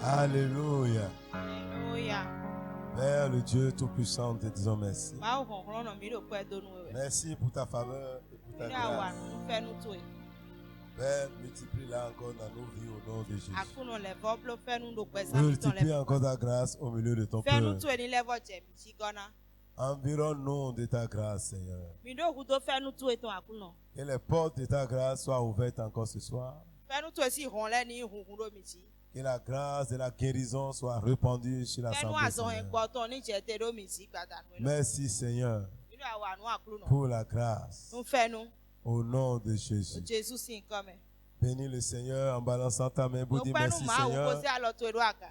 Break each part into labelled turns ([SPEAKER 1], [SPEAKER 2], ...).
[SPEAKER 1] Alléluia.
[SPEAKER 2] Alléluia.
[SPEAKER 1] Père, le Dieu Tout-Puissant, te disons merci. Merci pour ta faveur et pour ta grâce. Père, multiplie-la encore dans nos vies au nom de Jésus. Multiplie encore ta grâce au milieu de ton peuple. Environne-nous de ta grâce, Seigneur. Que les portes de ta grâce soient ouvertes encore ce soir. Que la grâce de la guérison soit répandue sur l'assemblée, Seigneur. Merci, Seigneur, pour la grâce. Au nom de Jésus. Bénis le Seigneur en balançant ta main pour dire merci, Seigneur,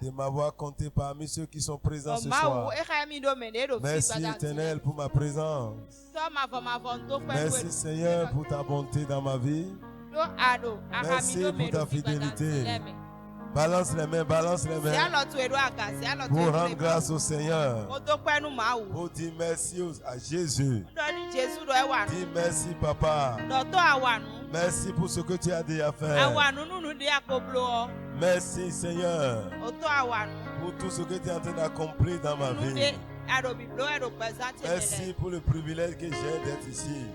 [SPEAKER 1] de m'avoir compté parmi ceux qui sont présents ce soir. Merci, Éternel, pour ma présence. Merci, Seigneur, pour ta bonté dans ma vie. Merci pour ta fidélité. Balance les mains pour rendre grâce au Seigneur. Pour dire merci à Jésus. Dis merci, Papa. Merci pour ce que tu as déjà fait. Merci, Seigneur, pour tout ce que tu es en train d'accomplir dans ma vie. Merci pour le privilège que j'ai d'être ici.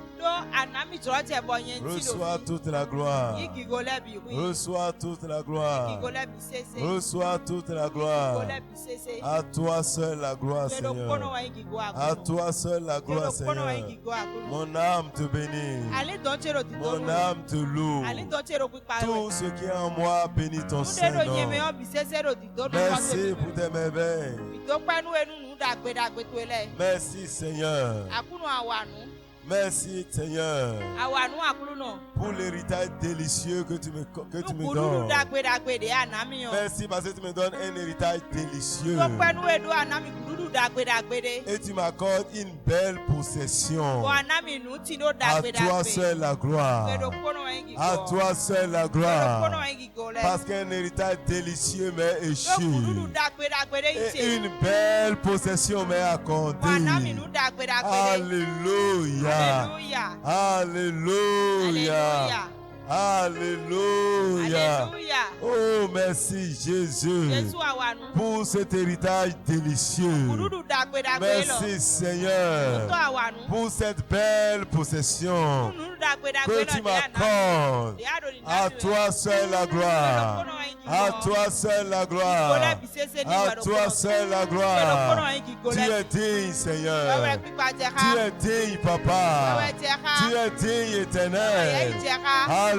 [SPEAKER 1] Reçois toute la gloire. Reçois toute la gloire. Reçois toute la gloire. À toi seul la gloire, Seigneur. À toi seul la gloire, Seigneur. Mon âme te bénit. Mon âme te loue. Tout ce qui est en moi bénit ton Saint-Nom. Merci pour tes merveilles. Merci, Seigneur. Merci, Seigneur, pour l'héritage délicieux que tu me donnes. Merci parce que tu me donnes un héritage délicieux. Et tu m'accordes une belle possession. À toi seul la gloire. À toi seul la gloire. Parce qu'un héritage délicieux m'est échu. Et une belle possession m'est accordée. Alléluia. Alléluia. Alléluia. Oh, merci Jésus pour cet héritage délicieux. Merci Seigneur pour cette belle possession que tu m'accordes. À toi seul la gloire. À toi seul la gloire. À toi seul la gloire. Tu es digne, Seigneur. Tu es digne, Papa. Tu es digne, Éternel.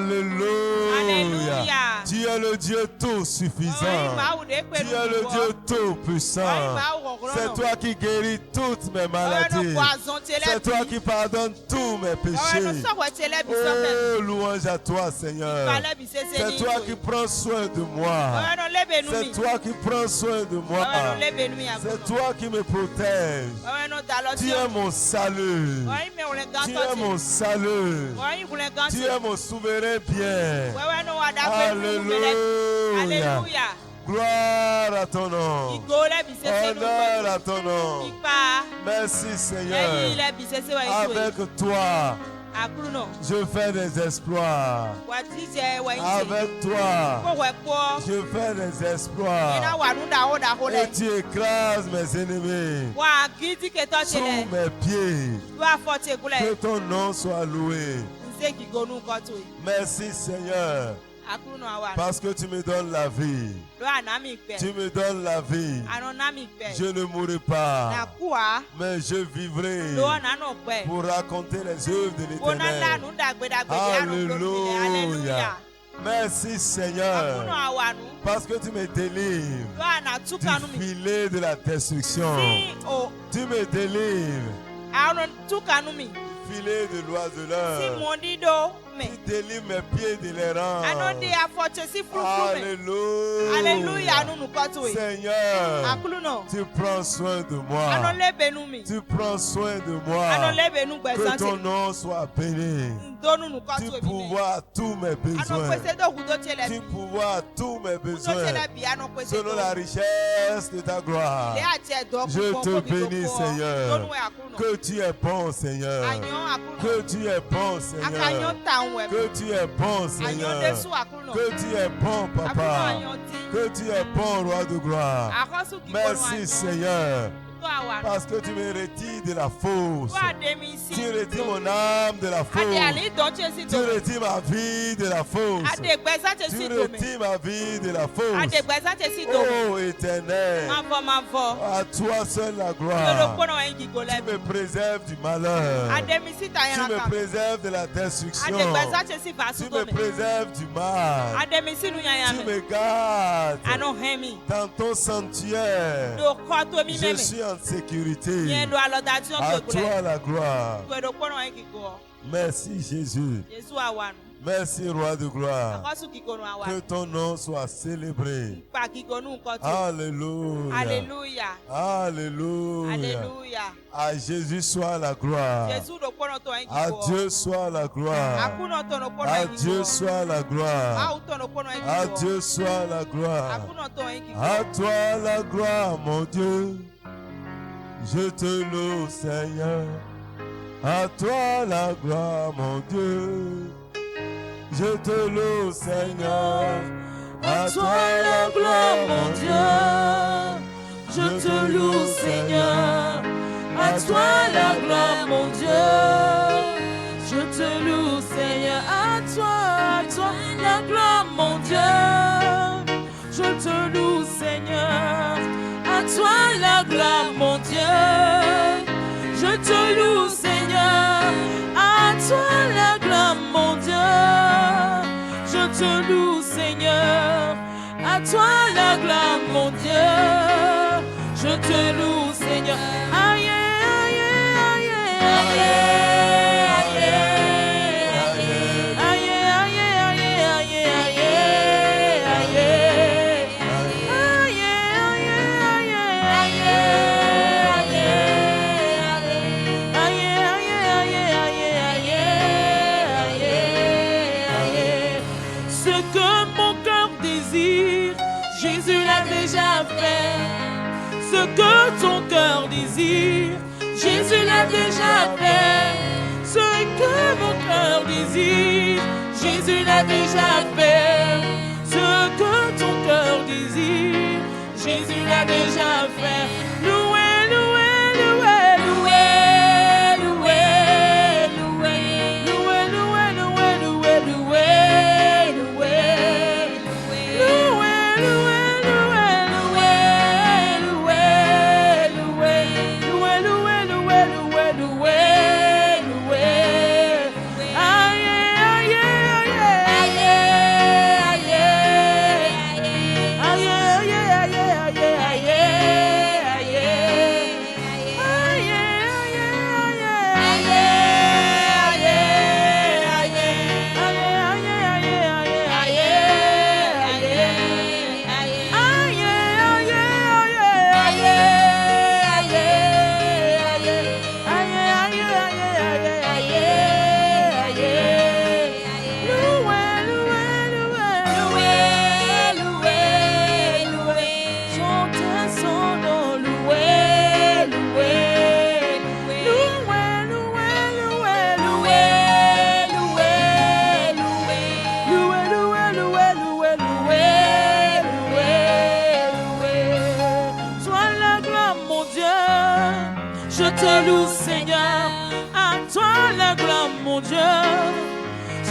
[SPEAKER 1] Alléluia. Tu es le Dieu tout suffisant. Tu es le Dieu tout puissant. C'est toi qui guéris toutes mes maladies. C'est toi qui pardonnes tous mes péchés. Oh, louange à toi, Seigneur. C'est toi qui prends soin de moi. C'est toi qui prends soin de moi. C'est toi qui me protèges. Tu es mon salut. Tu es mon salut. Tu es mon souverain bien. Alléluia. Gloire à ton nom. Honneur à ton nom. Merci Seigneur. Avec toi, je fais des exploits. Avec toi, je fais des exploits. Et tu écrases mes ennemis sous mes pieds. Que ton nom soit loué. Merci Seigneur. Parce que tu me donnes la vie. Tu me donnes la vie. Je ne mourrai pas, mais je vivrai pour raconter les œuvres de l'Éternel. Alléluia. Merci Seigneur, parce que tu me délivres du filet de la destruction. Tu me délivres du filet de l'oiseleur. Tu délivres mes pieds de l'errant. Alléluia. Seigneur, tu prends soin de moi. Tu prends soin de moi. Que ton nom soit béni. Tu pourvois tous mes besoins. Tu pourvois tous mes besoins. Selon la richesse de ta gloire. Je te bénis, Seigneur. Que tu es bon, Seigneur. Que tu es bon, Seigneur. Que tu es bon, Seigneur. Que tu es bon, Papa. Que tu es bon, Roi de gloire. Merci, Seigneur. Parce que tu me retires de la fosse. Tu retires mon âme de la fosse. Tu retires ma vie de la fosse. Tu retires ma vie de la fosse. Oh Éternel, à toi seul la gloire. Tu me préserves du malheur. Tu me préserves de la destruction. Tu me préserves du mal. Tu me gardes dans ton sanctuaire. Je suis en sécurité. À toi la gloire. Merci Jésus. Merci Roi de gloire. Que ton nom soit célébré. Alléluia.
[SPEAKER 2] Alléluia.
[SPEAKER 1] Alléluia.
[SPEAKER 2] Alléluia.
[SPEAKER 1] À Jésus soit la gloire. À Dieu soit la gloire. À Dieu soit la gloire. À Dieu soit la gloire. À toi la gloire, mon Dieu. Je te loue, Seigneur. À toi la gloire, mon Dieu. Je te loue, Seigneur.
[SPEAKER 3] À toi la gloire, mon Dieu. Je te loue, Seigneur. À toi la gloire, mon Dieu. Je te loue, Seigneur. À toi la gloire, mon Dieu. Je te loue, Seigneur. À toi la gloire, mon Dieu. Je te loue, Seigneur. À toi la gloire, mon Dieu. Je te loue, Seigneur. À toi la gloire, mon Dieu. Je te loue, Seigneur. Aïe, aïe, aïe, aïe, aïe, ce que ton cœur désire, Jésus l'a déjà fait. Ce que mon cœur désire, Jésus l'a déjà fait. Ce que ton cœur désire, Jésus l'a déjà fait. Loué, loué, loué, loué, loué, loué, loué, loué, loué, loué, loué, loué, loué.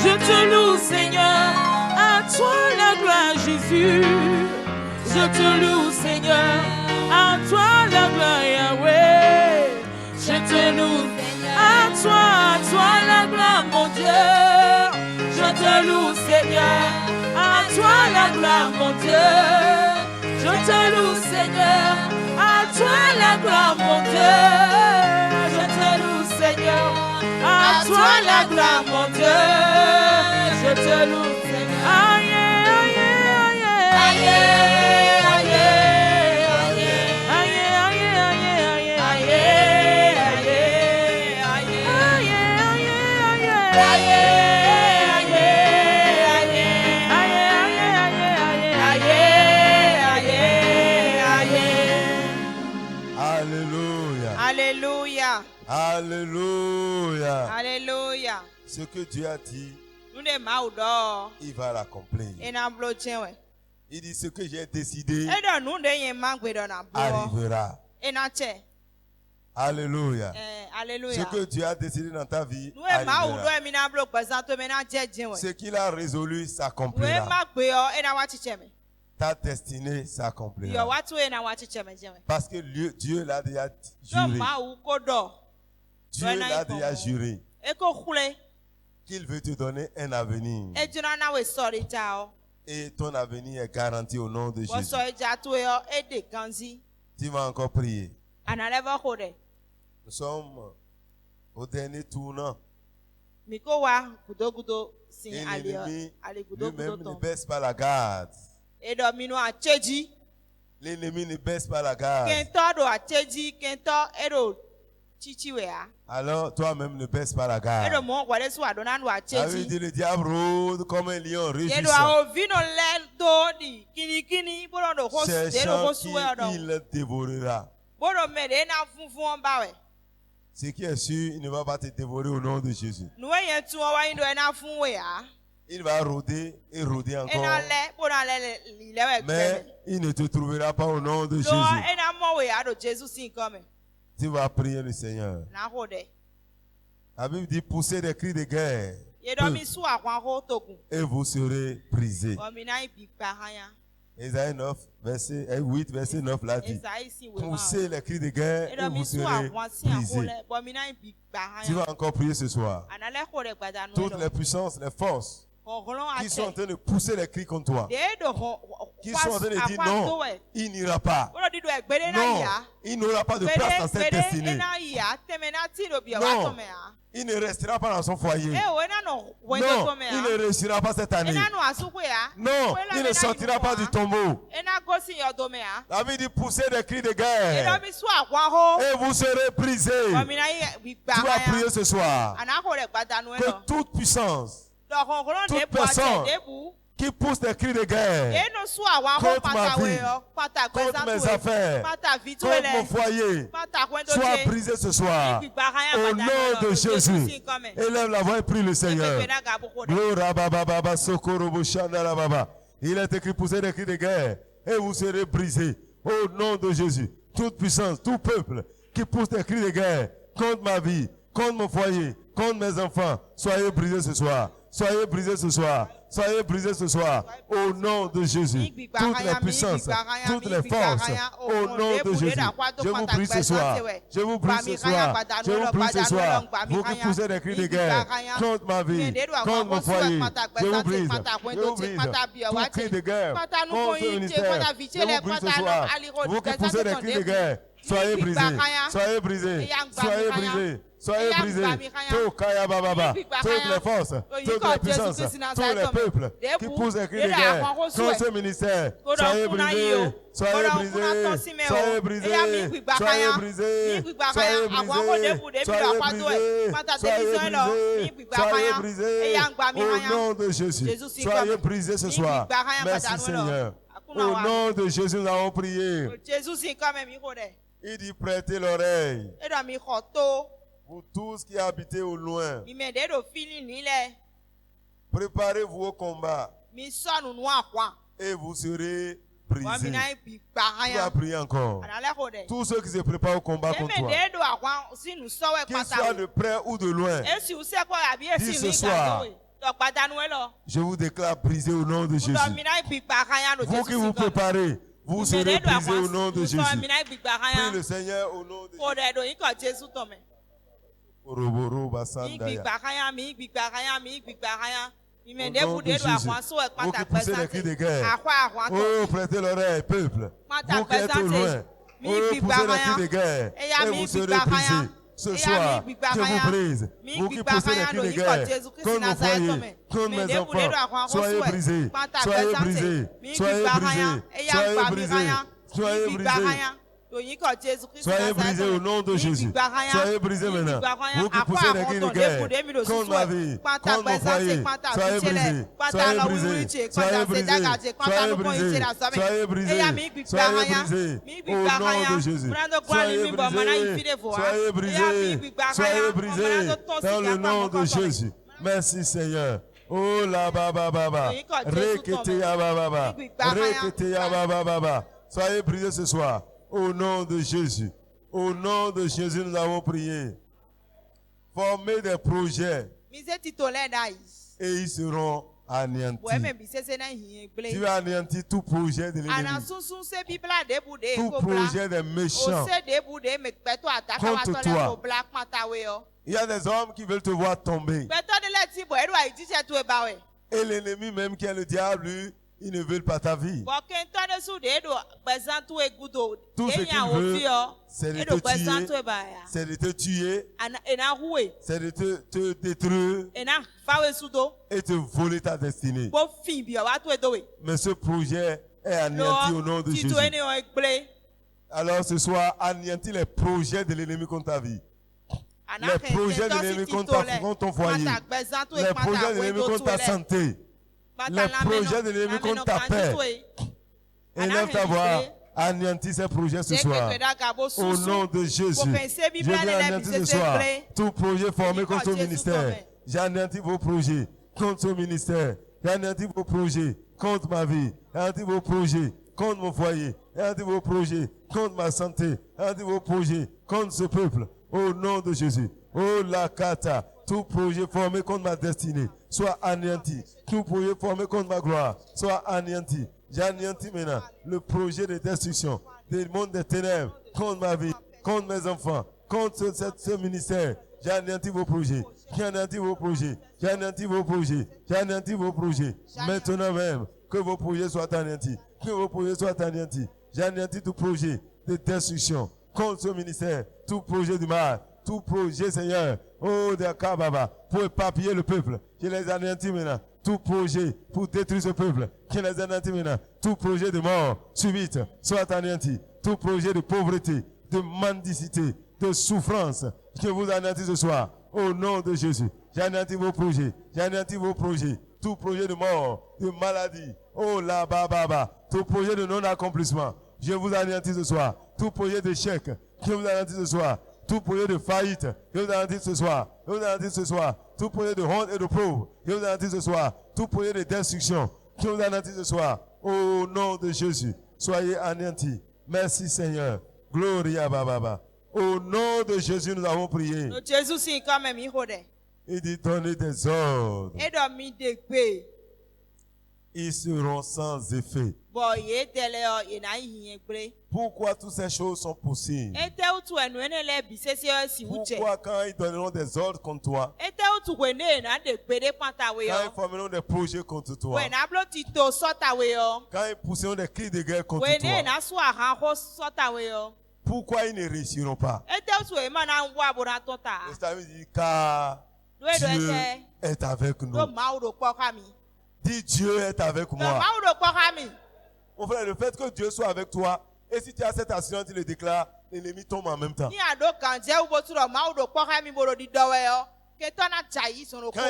[SPEAKER 3] Je te loue, Seigneur, à toi la gloire, Jésus. Je te loue, Seigneur, à toi la gloire, Yahweh. Je te loue, à toi la gloire, mon Dieu. Je te loue, Seigneur, à toi la gloire, mon Dieu. Je te loue, Seigneur, à toi la gloire, mon Dieu. Je te loue, Seigneur, à toi la gloire, mon Dieu. Je te loue, Seigneur. Aïe, aïe, aïe, aïe, aïe,
[SPEAKER 1] Alléluia.
[SPEAKER 2] Alléluia.
[SPEAKER 1] Ce que Dieu a dit, il va l'accomplir. Il dit ce que j'ai décidé arrivera. Alléluia. Ce que Dieu a décidé dans ta vie arrivera. Ce qu'il a résolu s'accomplira. Ta destinée s'accomplira. Parce que Dieu l'a déjà juré. Dieu l'a déjà juré qu'il veut te donner un avenir. Et ton avenir est garanti au nom de Jésus. Tu vas encore prier. Nous sommes au dernier tournant. Et l'ennemi lui-même ne baisse pas la garde. L'ennemi ne baisse pas la garde. Alors toi-même ne baisse pas la garde. Ça veut dire le diable rôde comme un lion rugissant, cherchant qui il dévorera. Ce qui est sûr, il ne va pas te dévorer au nom de Jésus. Il va rôder et rôder encore. Mais il ne te trouvera pas au nom de Jésus. Tu vas prier le Seigneur. La Bible dit poussez des cris de guerre et vous serez brisés. Ésaïe 9, verset 8, verset 9 l'a dit. Poussez les cris de guerre et vous serez brisés. Tu vas encore prier ce soir. Toutes les puissances, les forces qui sont en train de pousser les cris contre toi, qui sont en train de dire non, il n'ira pas. Non, il n'aura pas de place dans cette destinée. Non, il ne restera pas dans son foyer. Non, il ne réussira pas cette année. Non, il ne sortira pas du tombeau. La Bible dit pousser des cris de guerre et vous serez brisés. Tu vas prier ce soir que toute puissance, toute personne qui pousse des cris de guerre contre ma vie, contre mes affaires, contre mon foyer, soit brisé ce soir. Au nom de Jésus. Élève la voix et prie le Seigneur. Il est écrit pousser des cris de guerre et vous serez brisés. Au nom de Jésus. Toute puissance, tout peuple qui pousse des cris de guerre contre ma vie, contre mon foyer, contre mes enfants, soyez brisés ce soir. Soyez brisés ce soir. Soyez brisés ce soir. Au nom de Jésus. Toutes les puissances, toutes les forces. Au nom de Jésus. Je vous brise ce soir. Je vous brise ce soir. Je vous brise ce soir. Vous qui poussez des cris de guerre contre ma vie, contre mon foyer. Je vous brise. Je vous brise. Tout cri de guerre contre ce ministère. Je vous brise ce soir. Vous qui poussez des cris de guerre. Soyez brisés. Soyez brisés. Soyez brisés. Soyez brisés. Toutes les forces, toutes les puissances, tous les peuples qui poussent des cris de guerre contre ce ministère. Soyez brisés. Soyez brisés. Soyez brisés. Soyez brisés. Soyez brisés. Soyez brisés. Au nom de Jésus. Soyez brisés ce soir. Merci Seigneur. Au nom de Jésus, nous avons prié. Il dit prêtez l'oreille. Vous tous qui habitez au loin, préparez-vous au combat et vous serez brisés. Tu vas prier encore. Tous ceux qui se préparent au combat contre toi, qu'ils soient de près ou de loin, dis ce soir, je vous déclare brisé au nom de Jésus. Vous qui vous préparez, vous serez brisés au nom de Jésus. Prie le Seigneur au nom de Jésus. Au nom de Jésus, vous qui poussez les cris de guerre, oh, prêtez l'oreille, peuple. Vous qui êtes au loin, oh, poussez les cris de guerre et vous serez brisés. Ce soir, je vous brise. Vous qui poussez les cris de guerre contre mon foyer, contre mes enfants, soyez brisés, soyez brisés, soyez brisés, soyez brisés, soyez brisés. Soyez brisés au nom de Jésus. Soyez brisés maintenant. Vous qui poussez les cris de guerre contre ma vie, contre mon foyer, soyez brisés. Soyez brisés. Soyez brisés. Soyez brisés. Soyez brisés. Soyez brisés. Au nom de Jésus. Soyez brisés. Soyez brisés. Soyez brisés. Dans le nom de Jésus. Merci Seigneur. Oh la baba baba. Rekete ya baba. Rekete ya baba. Soyez brisés ce soir. Au nom de Jésus. Au nom de Jésus, nous avons prié. Former des projets. Et ils seront anéantis. Tu vas anéantir tout projet de l'ennemi. Tout projet des méchants contre toi. Il y a des hommes qui veulent te voir tomber. Et l'ennemi même qui est le diable, lui, il ne veut pas ta vie. Tout ce qu'il veut, c'est de te tuer, c'est de te tuer, c'est de te détruire et te voler ta destinée. Mais ce projet est anéanti au nom de Jésus. Alors ce soir, anéantis les projets de l'ennemi contre ta vie. Les projets de l'ennemi contre ton foyer. Les projets de l'ennemi contre ta santé. Les projets de l'ennemi contre ta paix. Élève ta voix. Anéantis ces projets ce soir. Au nom de Jésus. Je viens anéantir ce soir tout projet formé contre ton ministère. J'anéantis vos projets contre ce ministère. J'anéantis vos projets contre ma vie. J'anéantis vos projets contre mon foyer. J'anéantis vos projets contre ma santé. J'anéantis vos projets contre ce peuple. Au nom de Jésus. Oh la kata. Tout projet formé contre ma destinée soit anéanti. Tout projet formé contre ma gloire soit anéanti. J'anéantis maintenant le projet de destruction du monde des ténèbres contre ma vie, contre mes enfants, contre ce ministère. J'anéantis vos projets. J'anéantis vos projets. J'anéantis vos projets. J'anéantis vos projets. Maintenant même, que vos projets soient anéantis. Que vos projets soient anéantis. J'anéantis tout projet de destruction contre ce ministère. Tout projet du mal. Tout projet, Seigneur, oh, Baba, pour éparpiller le peuple, je les anéantis maintenant. Tout projet pour détruire ce peuple, je les anéantis maintenant. Tout projet de mort subite soit anéanti. Tout projet de pauvreté, de mendicité, de souffrance, je vous anéantis ce soir. Au nom de Jésus, j'anéantis vos projets, j'anéantis vos projets. Tout projet de mort, de maladie, oh là, Baba, tout projet de non-accomplissement, je vous anéantis ce soir. Tout projet d'échec, je vous anéantis ce soir. Tout projet de faillite, je vous anéantis ce soir. Je vous anéantis ce soir. Tout projet de honte et de pauvre, je vous anéantis ce soir. Tout projet de destruction, je vous anéantis ce soir. Au nom de Jésus, soyez anéantis. Merci Seigneur. Gloria Baba. Au nom de Jésus, nous avons prié. Il dit donnez des ordres. Ils seront sans effet. Pourquoi toutes ces choses sont possibles? Pourquoi quand ils donneront des ordres contre toi, quand ils formeront des projets contre toi, quand ils pousseront des cris de guerre contre toi, pourquoi ils ne réussiront pas? Le dit car Dieu est avec nous. Dis Dieu est avec moi. Mon frère, le fait que Dieu soit avec toi, et si tu as cette assurance, tu le déclares, l'ennemi tombe en même temps. Quand il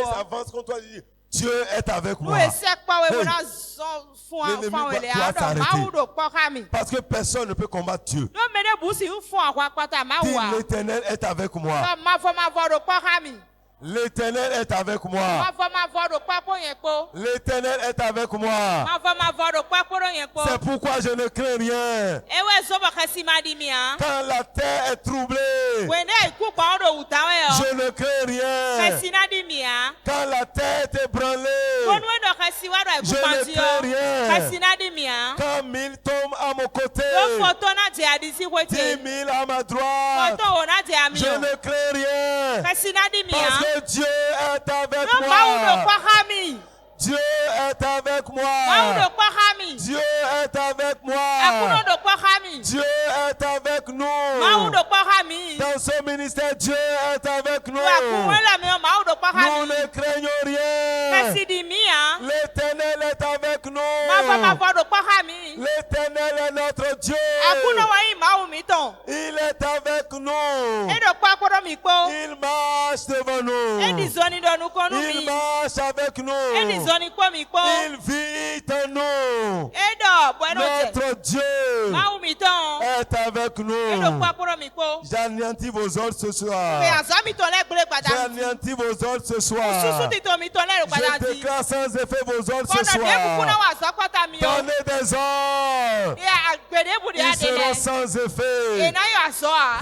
[SPEAKER 1] s'avance contre toi, il dit Dieu est avec moi. L'ennemi doit s'arrêter. Parce que personne ne peut combattre Dieu. Dis l'Éternel est avec moi. L'Éternel est avec moi. L'Éternel est avec moi. C'est pourquoi je ne crains rien. Quand la terre est troublée, je ne crains rien. Quand la terre est ébranlée, je ne crains rien. Quand 1000 tombent à mon côté, 10 000 à ma droite, je ne crains rien. Parce que Dieu est avec moi. Dieu est avec moi. Dieu est avec moi. Dieu est avec nous. Dans ce ministère, Dieu est avec nous. Nous ne craignons rien. L'Éternel est avec nous. L'Éternel est notre Dieu. Il est avec nous. nous. Il marche devant nous. Il marche avec nous. Il vit en nous. Notre Dieu est avec nous. J'anéantis vos ordres ce soir. J'anéantis vos ordres ce soir. Je déclare sans effet vos ordres ce soir. Donnez des ordres. Ils seront sans effet.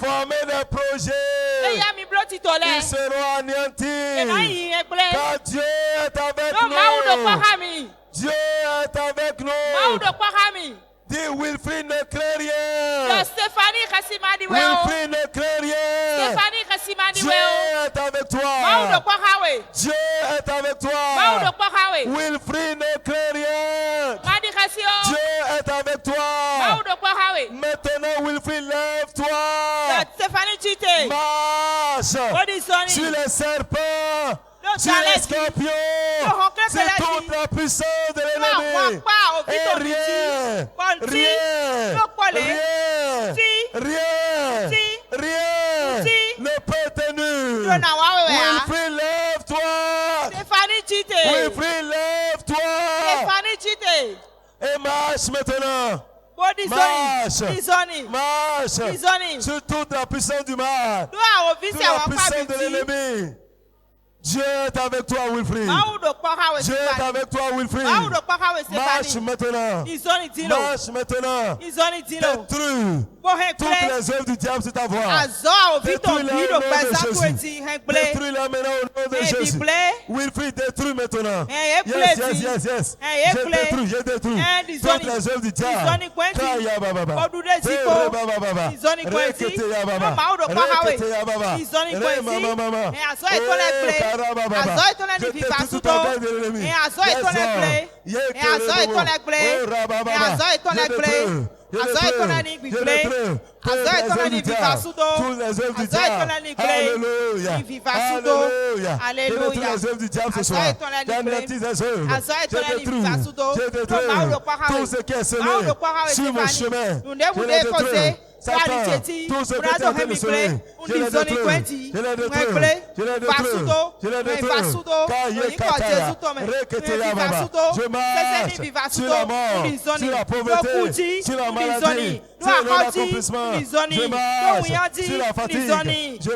[SPEAKER 1] Formez des projets. Ils seront anéantis. Car Dieu est avec nous. Dieu est avec nous. Dis Wilfrid ne craint rien. Wilfrid ne craint rien. Dieu est avec toi. Dieu est avec toi. Wilfrid ne craint rien. Dieu est avec toi. Maintenant, Wilfrid, lève-toi. Marche sur les serpents, sur les scorpions, sur toute la puissance de l'ennemi. Et rien ne peut tenir. Wilfrid, lève-toi. Wilfrid, lève-toi. Et marche maintenant. Marche sur toute la puissance du mal, toute la puissance de l'ennemi. Dieu est avec toi, Wilfrid. Dieu est avec toi, Wilfrid. Marche maintenant. Marche maintenant. Détruis toutes les œuvres du diable sur ta voie. Détruis-les au nom de Jésus. Détruis-les maintenant au nom de Jésus. Wilfrid, détruis maintenant. Yes. J'ai détruit toutes les œuvres du diable. Alléluia. Toutes les œuvres du diable ce soir. Tout ce qui est semé sur mon chemin, je les détruis. Satan, tout ce que tu as fait de semer, je les détruis. Je marche sur la mort, sur la pauvreté, sur la maladie, sur l'accomplissement. Je marche sur la fatigue. Je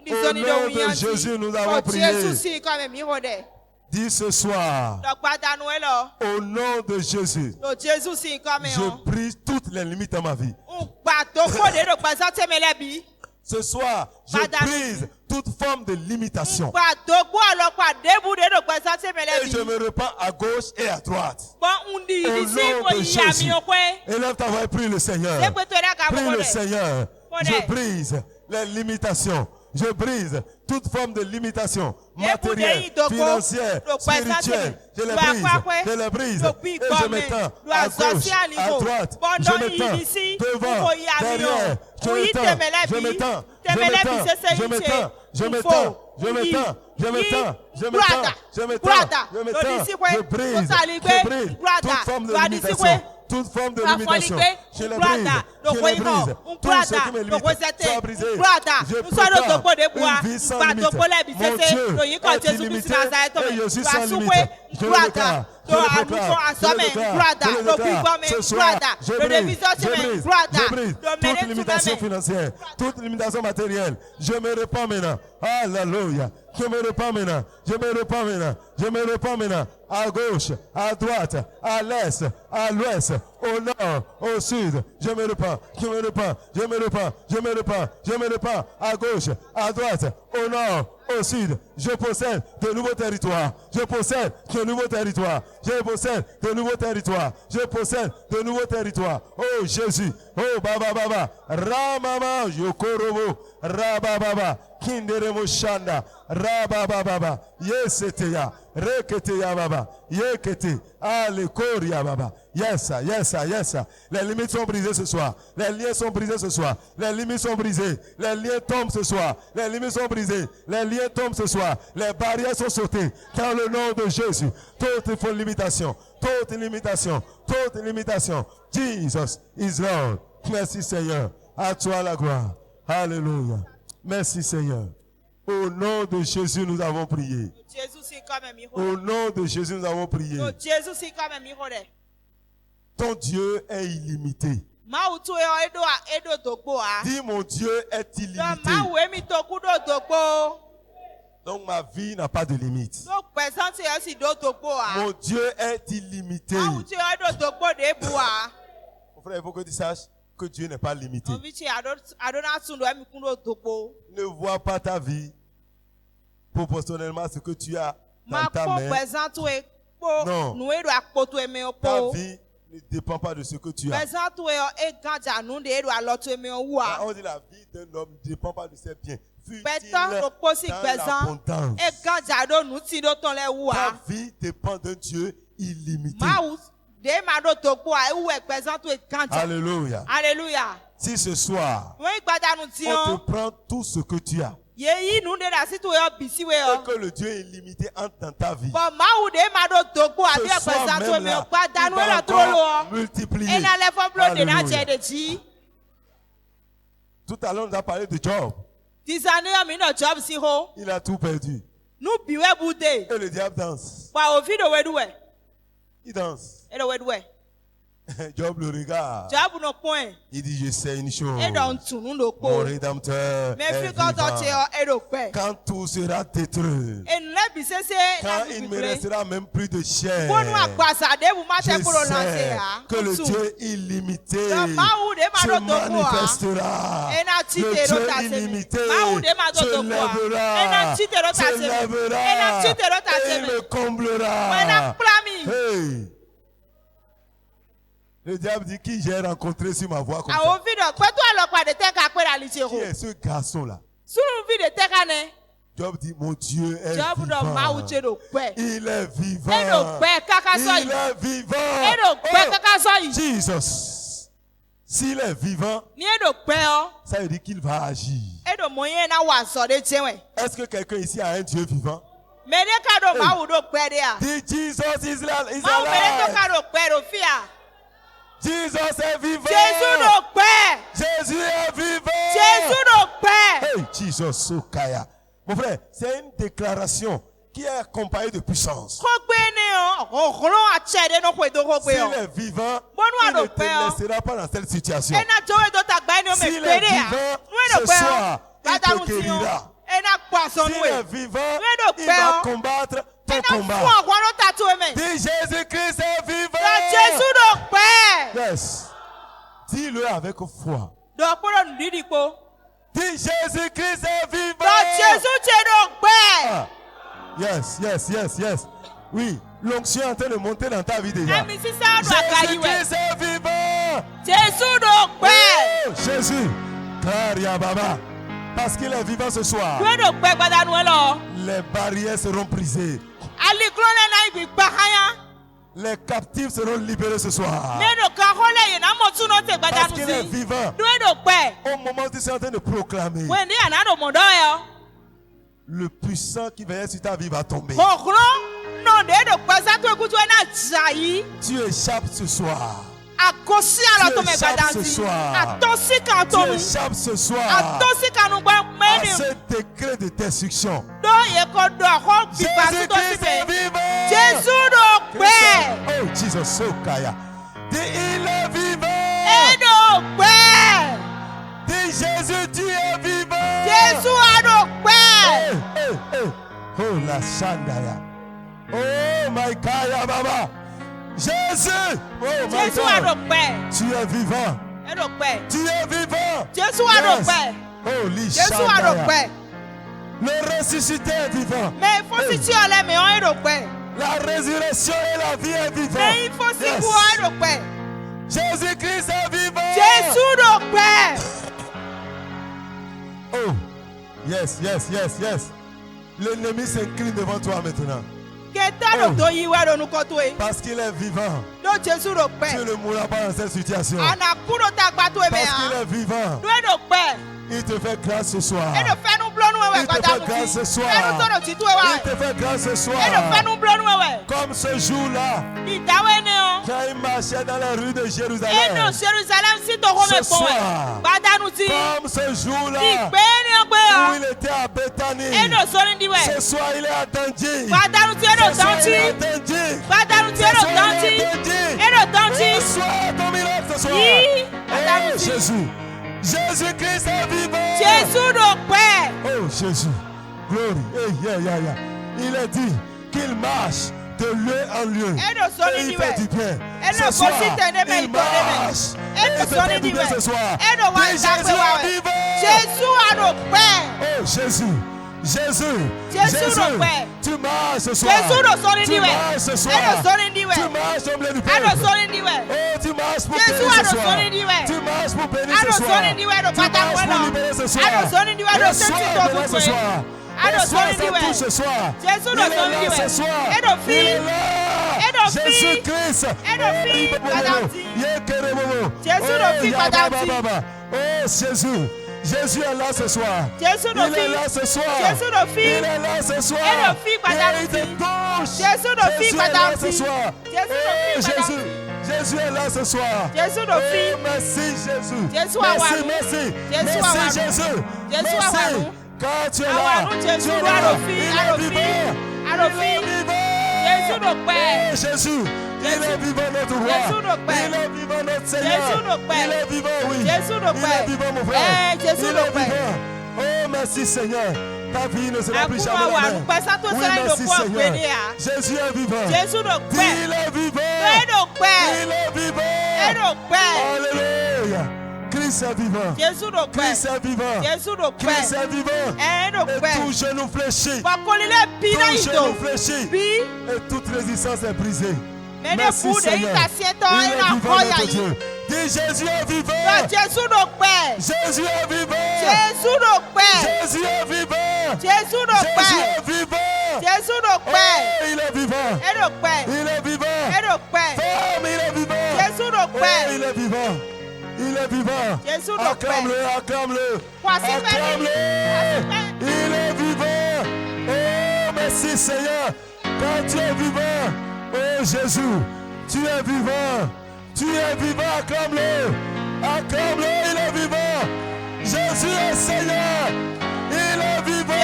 [SPEAKER 1] Au nom de Jésus, nous avons prié. Dis ce soir, au nom de Jésus, je brise toutes les limites dans ma vie. Ce soir, je brise toute forme de limitation. Et je me repens à gauche et à droite. Au nom de Jésus. Élève ta voix et prie le Seigneur. Prie le Seigneur. Je brise les limitations. Je brise toute forme de limitation matérielle, financière, spirituelle. Je les brise. Et je m'étends à gauche, à droite. Je m'étends devant, derrière. Je m'étends. Je brise toute forme de limitation. Toute forme de limitation, je les brise. Tout ce qui me limite soit brisé. Je proclame une vie sans limite. Mon Dieu est illimité et je suis sans limite. Je le déclare. Ce soir, je brise toute limitation financière, toute limitation matérielle. Je me repens maintenant. Alléluia. Je me repens maintenant. À gauche, à droite, à l'est, à l'ouest, au nord, au sud. Je me repens. À gauche, à droite, au nord, au sud. Je possède de nouveaux territoires. Je possède de nouveaux territoires. Oh Jésus. Oh Baba. Ramama Yokorobo. Rabababa. Kindere Moshanda. Rabababa. Yeseteya. Reketeya baba. Yekete. Alekoria baba. Yes, yes, yes. Les limites sont brisées ce soir. Les liens sont brisés ce soir. Les limites sont brisées. Les liens tombent ce soir. Les limites sont brisées. Les liens tombent ce soir. Les barrières sont sautées. Dans le nom de Jésus. Toute limitation. Toute limitation. Toute limitation. Jesus is Lord. Merci Seigneur. À toi la gloire. Alléluia. Merci Seigneur. Au nom de Jésus, nous avons prié. Au nom de Jésus, nous avons prié. Ton Dieu est illimité. Dis, mon Dieu est illimité. Donc ma vie n'a pas de limite. Mon Dieu est illimité. Mon frère, il faut que tu saches que Dieu n'est pas limité. Ne vois pas ta vie proportionnellement à ce que tu as dans ta main. Non. Ta vie ne dépend pas de ce que tu as. On dit la vie d'un homme ne dépend pas de ses biens. Ta vie dépend d'un Dieu illimité. Alléluia.
[SPEAKER 3] Alléluia.
[SPEAKER 1] Si ce soir, on te prend tout ce que tu as, et que le Dieu illimité entre dans ta vie, ce soir même là, il va encore multiplier. Alléluia. Tout à l'heure, on a parlé de Job. Il a tout perdu. Et le diable danse. Il danse. Job le regarde. Il dit, je sais une chose. Mon Rédempteur est vivant. Quand tout sera détruit, quand il ne me restera même plus de chair, je sais que le Dieu illimité se manifestera. Le Dieu illimité se lèvera et il me comblera. Hey. Le diable dit, qui j'ai rencontré sur ma voie comme ça? Qui est ce garçon-là? Job dit, mon Dieu est vivant. Il est vivant. Il est vivant. Oh, Jesus. S'il est vivant, ça veut dire qu'il va agir. Est-ce que quelqu'un ici a un Dieu vivant? Hey. Dis, Jesus is alive. Jesus est vivant. Jésus est vivant. Hey, Jesus, Sokaya. Mon frère, c'est une déclaration qui est accompagnée de puissance. S'il est vivant, il ne te laissera pas dans cette situation. S'il est vivant, ce soir, il te guérira. S'il est vivant, il va combattre ton combat. Dis, Jésus-Christ est vivant. Yes. Dis-le avec foi. Dis, Jésus-Christ est vivant. Ah. Yes, yes, yes, yes. Oui, l'onction est en train de monter dans ta vie déjà. Jésus-Christ est vivant. Oh, Jésus. Caria Baba. Parce qu'il est vivant ce soir, les barrières seront brisées. Les captifs seront libérés ce soir. Parce qu'il est vivant. Au moment où tu es en train de proclamer, le puissant qui veillait sur ta vie va tomber. Tu échappes ce soir. Tu échappes ce soir. Tu échappes ce soir à ce décret de destruction. Jésus-Christ est vivant. Oh, Jesus, Sokaya. Dis, il est vivant. Dis, Jésus, tu es vivant. Oh, la Shandaya. Oh, my Kaya Baba. Jésus, oh my God, tu es vivant. Tu es vivant. Yes. Oh, Lishandaya. Le ressuscité est vivant. La résurrection et la vie est vivant. Yes. Jésus-Christ est vivant. Oh, yes, yes, yes, yes. L'ennemi s'incline devant toi maintenant. Parce qu'il est vivant. Tu ne mourras pas dans cette situation. Parce qu'il est vivant. Il te fait grâce ce soir. Il te fait grâce ce soir. Il te fait grâce ce soir. Comme ce jour-là, quand il marchait dans les rues de Jérusalem. Ce soir, comme ce jour-là, où il était à Bethanie. Ce soir, il est attendu. Ce soir, il est attendu. Ce soir, ton miracle ce soir. Oh, Jésus. Jésus-Christ est vivant. Oh Jésus. Glory. Il a dit qu'il marche de lieu en lieu. Et il fait du bien. Ce soir, il marche. Et il fait du bien ce soir. Et Jésus est vivant. Oh Jésus. Jésus, tu marches ce soir. Tu marches ce soir. Tu marches au milieu du peuple. Oh, tu marches pour bénir ce soir. Tu marches pour bénir ce soir. Tu marches pour libérer ce soir. Reçois ce soir. Reçois sa touche ce soir. Il est là ce soir. Il est là. Jésus-Christ. Oh, Jésus. Jésus est là ce soir. Il est là ce soir. Il est là ce soir. Il te touche. Jésus est là ce soir. Oh, Jésus est là ce soir. Oh, merci Jésus. Merci Jésus. Merci. Quand tu es là, tu es là. Il est vivant. Oh, Jésus. Il est vivant notre roi. Il est vivant notre Seigneur. Il est vivant, oui. Il est vivant mon frère. Il est vivant. Oh merci Seigneur. Ta vie ne sera plus jamais la même. Oui merci Seigneur. Jésus est vivant. Il est vivant. Il est vivant. Alléluia. Christ est vivant. Christ est vivant. Christ est vivant. Et tout genou fléchit. Tout genou fléchit. Et toute résistance est brisée. Merci Seigneur. Il est vivant notre Dieu. Dis Jésus est vivant. Jésus est vivant. Jésus est vivant. Jésus est vivant. Oh, il est vivant. Il est vivant. Femme, il est vivant. Oh, il est vivant. Il est vivant. Acclame-le, acclame-le. Acclame-le. Il est vivant. Oh, merci Seigneur. Quand tu es vivant. Oh Jésus, tu es vivant. Tu es vivant, acclame-le. Acclame-le, il est vivant. Jésus est Seigneur. Il est vivant. Il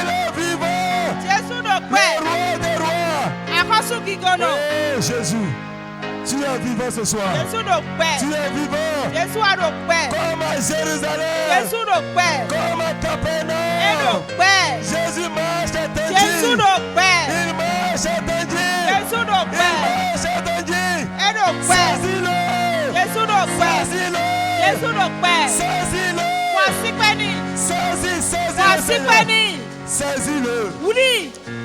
[SPEAKER 1] est vivant. Le roi des rois. Oh Jésus, tu es vivant ce soir. Tu es vivant. Comme à Jérusalem. Comme à Capernaum. Jésus marche attendu. Il marche attendu. Il marche attendu. Saisis-le. Saisis-le.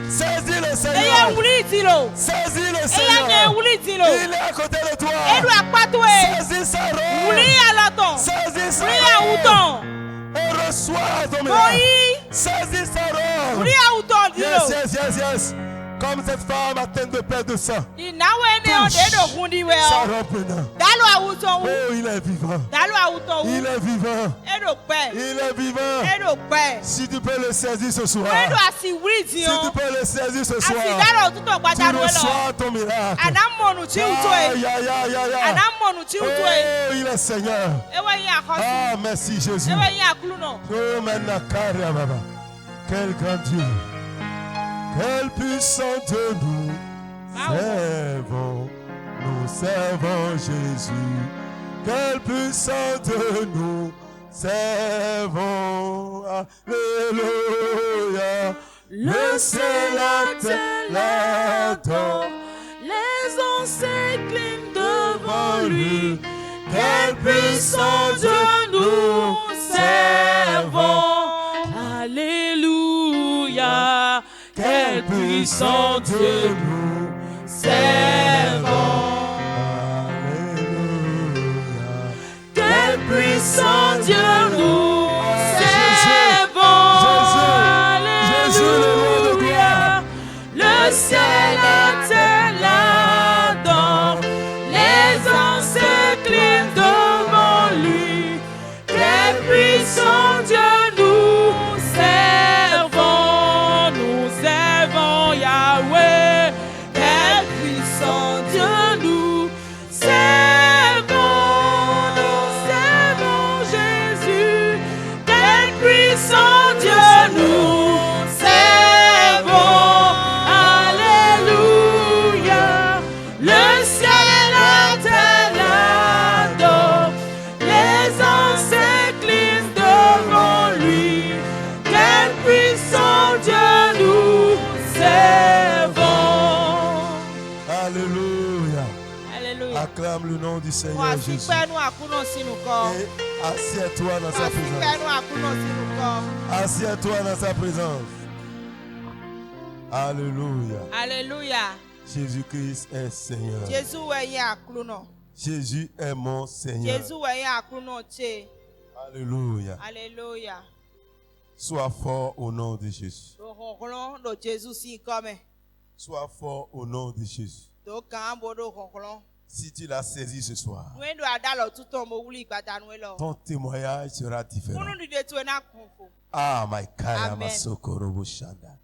[SPEAKER 1] Saisis-le Seigneur. Saisis-le Seigneur. Il est à côté de toi. Saisis sa robe. Saisis sa robe. Et reçois ton miracle. Saisis sa robe. Yes. Comme cette femme atteinte de perte de sang. Touche sa robe maintenant. Oh, il est vivant. Il est vivant. Il est vivant. Si tu peux le saisir ce soir. Si tu peux le saisir ce soir. Tu reçois ton miracle. Oh, il est Seigneur. Ah, merci Jésus. Oh, maintenant, quel grand Dieu. Quel puissant Dieu nous servons Jésus. Quel puissant Dieu nous servons. Alléluia. Le ciel, la terre, l'adore.
[SPEAKER 3] Les anges s'inclinent devant lui. Quel puissant Dieu nous servons. Alléluia. Quel puissant Dieu nous servons. Alléluia. Quel puissant Dieu nous ciel, la terre l'adore. Les anges s'inclinent devant lui. Quel puissant Dieu nous servons. Nous servons Yahweh. Quel puissant Dieu nous servons. Nous servons Jésus. Quel puissant Dieu nous servons. Alléluia. Le ciel et la terre l'adorent. Les anges s'inclinent devant lui. Quel puissant Dieu nous servons.
[SPEAKER 1] Alléluia.
[SPEAKER 3] Alléluia.
[SPEAKER 1] Acclame le nom du Seigneur Jésus. Et assieds-toi dans sa présence. Assieds-toi dans sa présence. Alléluia.
[SPEAKER 3] Alléluia.
[SPEAKER 1] Jésus-Christ est Seigneur. Jésus est mon Seigneur. Alléluia.
[SPEAKER 3] Alléluia.
[SPEAKER 1] Sois fort au nom de Jésus. Sois fort au nom de Jésus. Si tu l'as saisi ce soir, ton témoignage sera différent. Ah, my kaya masokoro shanda.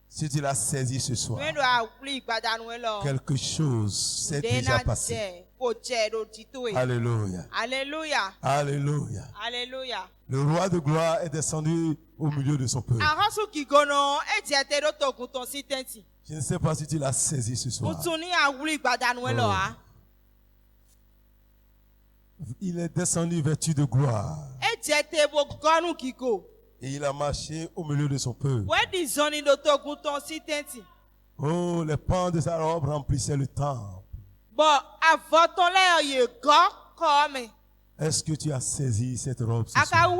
[SPEAKER 1] Si tu l'as saisi ce soir, quelque chose s'est déjà passé. Alléluia.
[SPEAKER 3] Alléluia.
[SPEAKER 1] Alléluia.
[SPEAKER 3] Alléluia.
[SPEAKER 1] Le roi de gloire est descendu au milieu de son peuple. Je ne sais pas si tu l'as saisi ce soir. Il est descendu vêtu de gloire. Et il a marché au milieu de son peuple. Oh, les pans de sa robe remplissaient le temple. Est-ce que tu as saisi cette robe ce soir?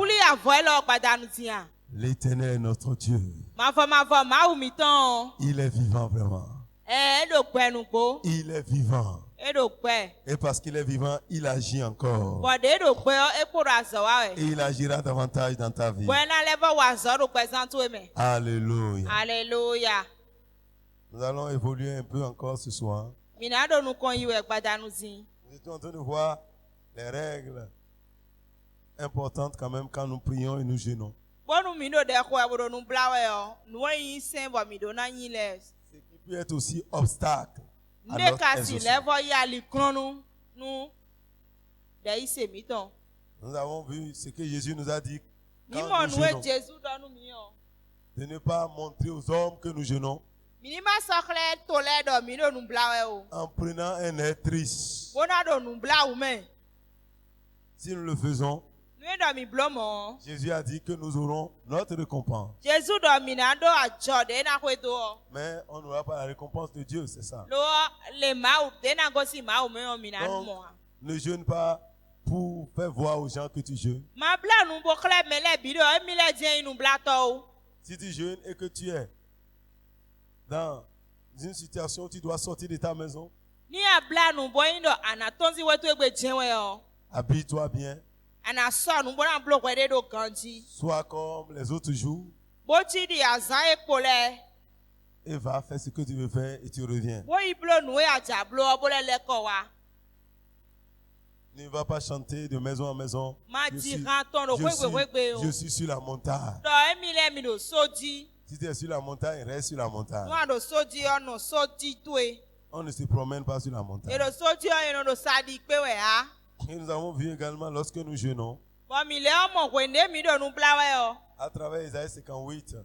[SPEAKER 1] L'Éternel est notre Dieu. Il est vivant vraiment. Il est vivant. Et parce qu'il est vivant, il agit encore. Et il agira davantage dans ta vie. Alléluia.
[SPEAKER 3] Alléluia.
[SPEAKER 1] Nous allons évoluer un peu encore ce soir. Nous étions en train de voir les règles importantes quand même quand nous prions et nous jeûnons. Ce qui peut être aussi obstacle à notre exaucement. Nous avons vu ce que Jésus nous a dit quand nous jeûnons, de ne pas montrer aux hommes que nous jeûnons en prenant un air triste. Si nous le faisons, Jésus a dit que nous aurons notre récompense. Mais on n'aura pas la récompense de Dieu, c'est ça. Donc, ne jeûne pas pour faire voir aux gens que tu jeûnes. Si tu jeûnes et que tu es dans une situation où tu dois sortir de ta maison, habille-toi bien. Sois comme les autres jours. Et va faire ce que tu veux faire et tu reviens. Ne va pas chanter de maison en maison. Je suis sur la montagne. Si tu es sur la montagne, reste sur la montagne. On ne se promène pas sur la montagne. Et nous avons vu également lorsque nous jeûnons, à travers Isaïe 58,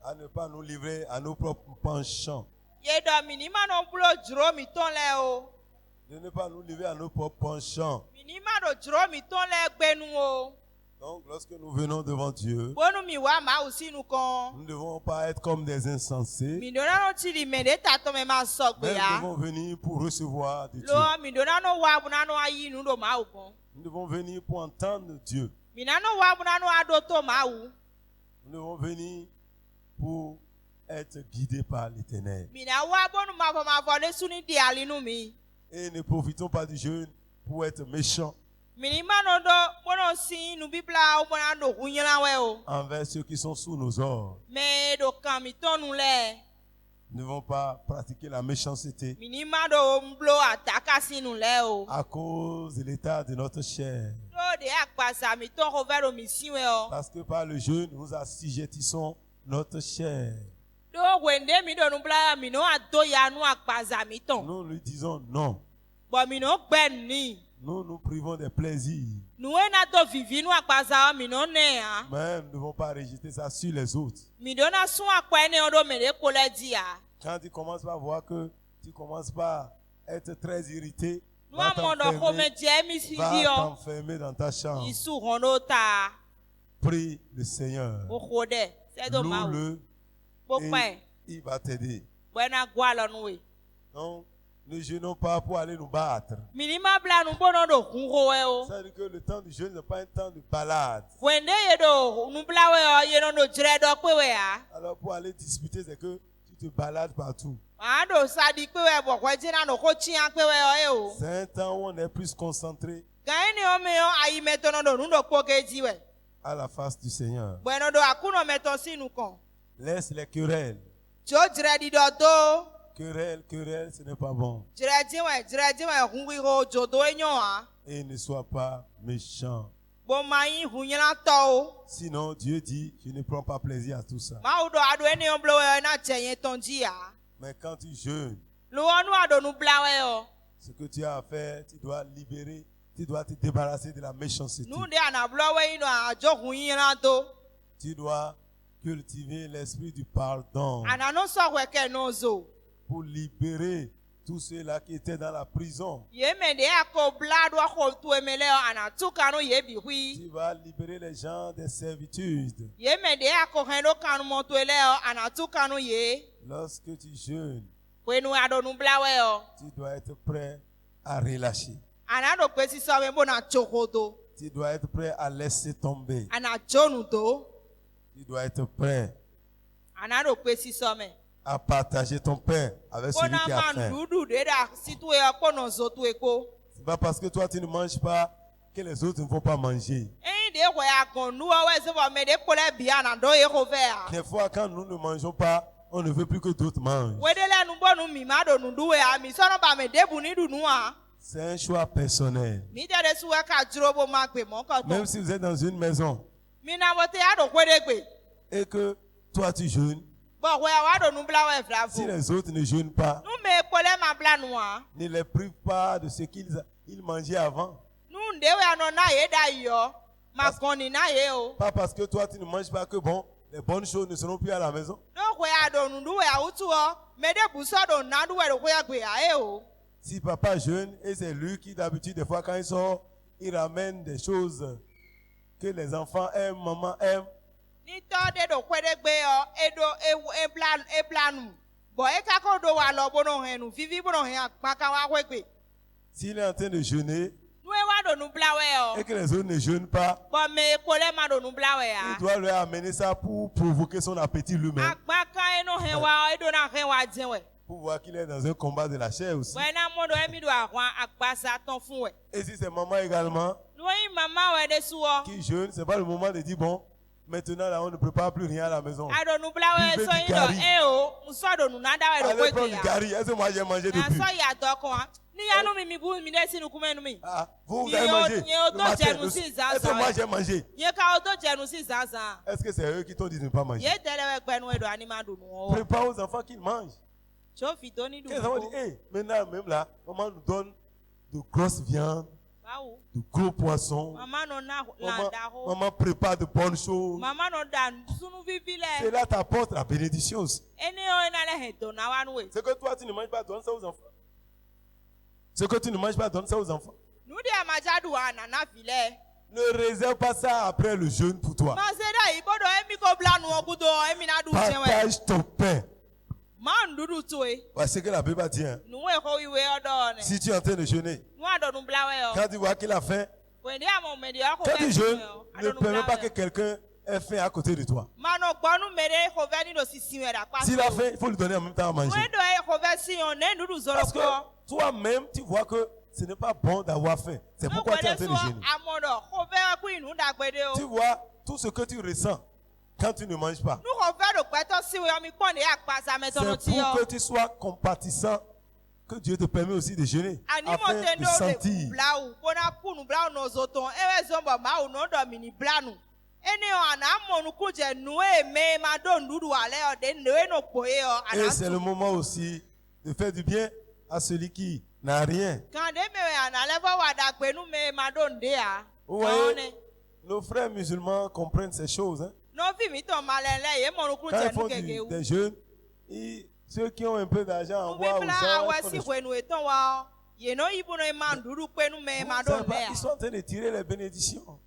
[SPEAKER 1] à ne pas nous livrer à nos propres penchants. De ne pas nous livrer à nos propres penchants. Donc, lorsque nous venons devant Dieu, nous ne devons pas être comme des insensés, mais nous devons venir pour recevoir de Dieu. Nous devons venir pour entendre Dieu. Nous devons venir pour être guidés par l'Éternel. Et ne profitons pas du jeûne pour être méchants envers ceux qui sont sous nos ordres. Ne vont pas pratiquer la méchanceté à cause de l'état de notre chair. Parce que par le jeûne, nous assujettissons notre chair. Nous lui disons non. Nous nous privons des plaisirs. Mais nous ne devons pas rejeter ça sur les autres. Quand tu commences par voir que tu commences par être très irrité, va t'enfermer dans ta chambre. Prie le Seigneur. Loue-le et il va t'aider. Donc, ne jeûnons pas pour aller nous battre. C'est-à-dire que le temps du jeûne n'est pas un temps de balade. Alors pour aller disputer, c'est que tu te balades partout. C'est un temps où on est plus concentré à la face du Seigneur. Laisse les querelles. Querelle, ce n'est pas bon. Et ne sois pas méchant. Sinon, Dieu dit, je ne prends pas plaisir à tout ça. Mais quand tu jeûnes, ce que tu as à faire, tu dois libérer, tu dois te débarrasser de la méchanceté. Tu dois cultiver l'esprit du pardon pour libérer tous ceux-là qui étaient dans la prison. Tu vas libérer les gens des servitudes. Lorsque tu jeûnes, tu dois être prêt à relâcher. Tu dois être prêt à laisser tomber. Tu dois être prêt à partager ton pain avec celui qui a faim. C'est pas parce que toi tu ne manges pas que les autres ne vont pas manger. Des fois quand nous ne mangeons pas, on ne veut plus que d'autres mangent. C'est un choix personnel. Même si vous êtes dans une maison et que toi tu jeûnes, si les autres ne jeûnent pas, ne les prive pas de ce qu'ils mangeaient avant. Pas parce que toi tu ne manges pas que bon, les bonnes choses ne seront plus à la maison. Si papa jeûne et c'est lui qui d'habitude des fois quand il sort, il ramène des choses que les enfants aiment, maman aime. S'il est en train de jeûner et que les autres ne jeûnent pas, il doit leur amener ça pour provoquer son appétit lui-même. Pour voir qu'il est dans un combat de la chair aussi. Et si c'est maman également qui jeûne, c'est pas le moment de dire bon, maintenant là on ne prépare plus rien à la maison. Buvez du gari. Allez prendre du gari. Est-ce que moi j'ai mangé depuis? Ah, vous avez mangé le matin. Est-ce que moi j'ai mangé? Est-ce que c'est eux qui t'ont dit de ne pas manger? Prépare aux enfants qu'ils mangent. Les enfants disent, hey, maintenant même là, maman nous donne de grosses viandes, de gros poissons. Maman prépare de bonnes choses. Cela t'apporte la bénédiction aussi. Ce que toi tu ne manges pas, donne ça aux enfants. Ce que tu ne manges pas, donne ça aux enfants. Ne réserve pas ça après le jeûne pour toi. Partage ton pain. C'est ce que la Bible dit. Si tu es en train de jeûner, quand tu vois qu'il a faim, quand tu jeûnes, ne permets pas que quelqu'un ait faim à côté de toi. S'il a faim, il faut lui donner en même temps à manger. Parce que toi-même, tu vois que ce n'est pas bon d'avoir faim. C'est pourquoi tu es en train de jeûner. Tu vois tout ce que tu ressens quand tu ne manges pas. pour que tu sois compatissant que Dieu te permet aussi de jeûner afin de sentir. Et c'est le moment aussi de faire du bien à celui qui n'a rien. Vous voyez, nos frères musulmans comprennent ces choses. Hein? Quand ils font des jeûnes, ceux qui ont un peu d'argent envoient aux gens. Ils sont en train de tirer les bénédictions.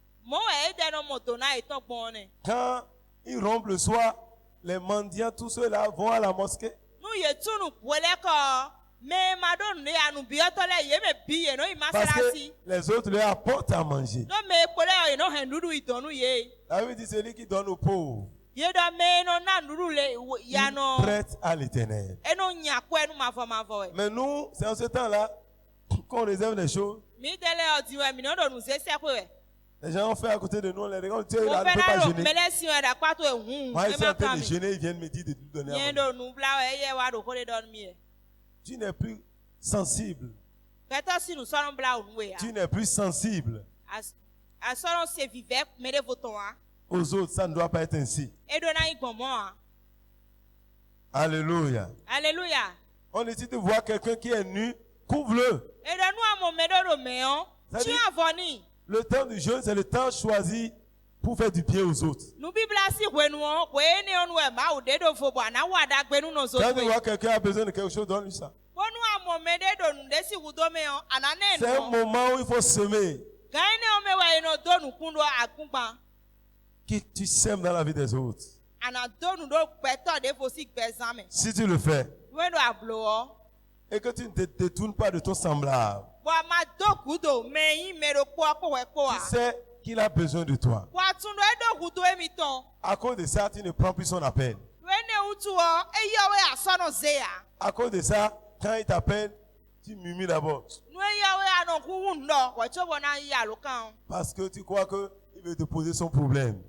[SPEAKER 1] Quand ils rompent le soir, les mendiants, tous ceux-là vont à la mosquée. Parce que les autres leur apportent à manger. La Bible dit celui qui donne aux pauvres, il prête à l'Éternel. Mais nous, c'est en ce temps-là qu'on réserve les choses. Les gens ont fait à côté de nous, on les regarde, tu sais, là, ne peut pas jeûner. Moi, ils sont en train de jeûner, ils viennent me dire de tout donner à manger. Tu n'es plus sensible. Tu n'es plus sensible. Aux autres, ça ne doit pas être ainsi. Alléluia.
[SPEAKER 3] Alléluia.
[SPEAKER 1] On décide de voir quelqu'un qui est nu, couvre-le. Le temps du jeûne, c'est le temps choisi pour faire du bien aux autres. Quand tu vois quelqu'un a besoin de quelque chose, donne-lui ça. C'est un moment où il faut semer. Que tu sèmes dans la vie des autres. Si tu le fais et que tu ne te détournes pas de ton semblable, tu sais qu'il a besoin de toi. À cause de ça, tu ne prends plus son appel. À cause de ça, quand il t'appelle, tu murmures d'abord. Parce que tu crois qu'il veut te poser son problème.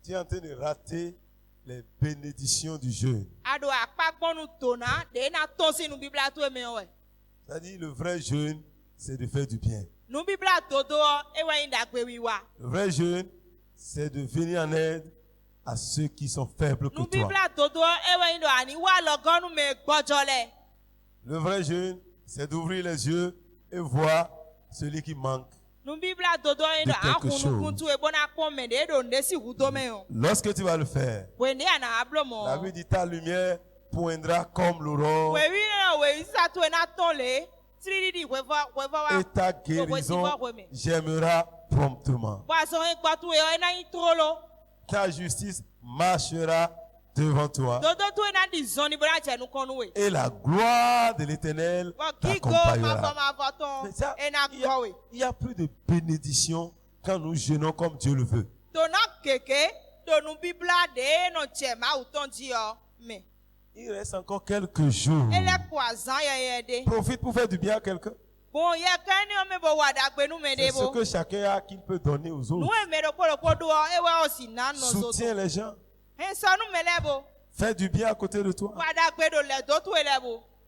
[SPEAKER 1] Tu es en train de rater les bénédictions du jeûne. C'est-à-dire, le vrai jeûne, c'est de faire du bien. Le vrai jeûne, c'est de venir en aide à ceux qui sont faibles que toi. Le vrai jeûne, c'est d'ouvrir les yeux et voir celui qui manque de quelque chose. Lorsque tu vas le faire, la Bible dit ta lumière poindra comme l'aurore et ta guérison germera promptement. Ta justice marchera devant toi et la gloire de l'Éternel t'accompagnera. Il n'y a plus de bénédiction quand nous jeûnons comme Dieu le veut. Il reste encore quelques jours. Profite pour faire du bien à quelqu'un. C'est ce que chacun a qu'il peut donner aux autres. Soutiens les gens. Fais du bien à côté de toi.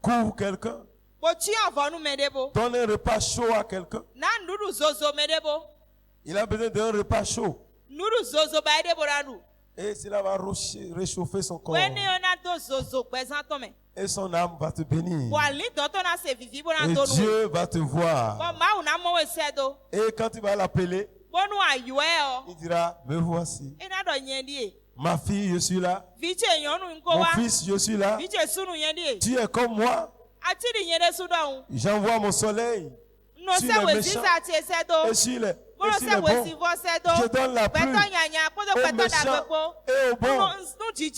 [SPEAKER 1] Couvre quelqu'un. Donne un repas chaud à quelqu'un. Il a besoin d'un repas chaud. Et cela va réchauffer son corps. Et son âme va te bénir. Et Dieu va te voir. Et quand tu vas l'appeler, il dira, me voici. Ma fille, je suis là. Mon fils, je suis là. Tu es comme moi. J'envoie mon soleil sur les méchants et sur les bons. Je donne la pluie aux méchants et aux bons. Ce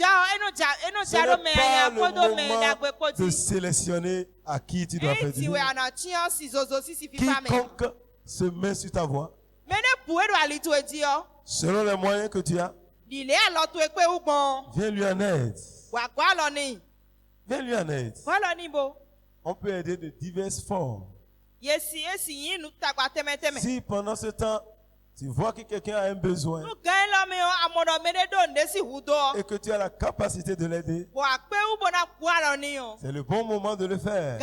[SPEAKER 1] n'est pas le moment de sélectionner à qui tu dois faire du bien. Quiconque se met sur ta voie, selon les moyens que tu as, viens lui en aide. Viens lui en aide. On peut aider de diverses formes. Si pendant ce temps, tu vois que quelqu'un a un besoin, et que tu as la capacité de l'aider, c'est le bon moment de le faire.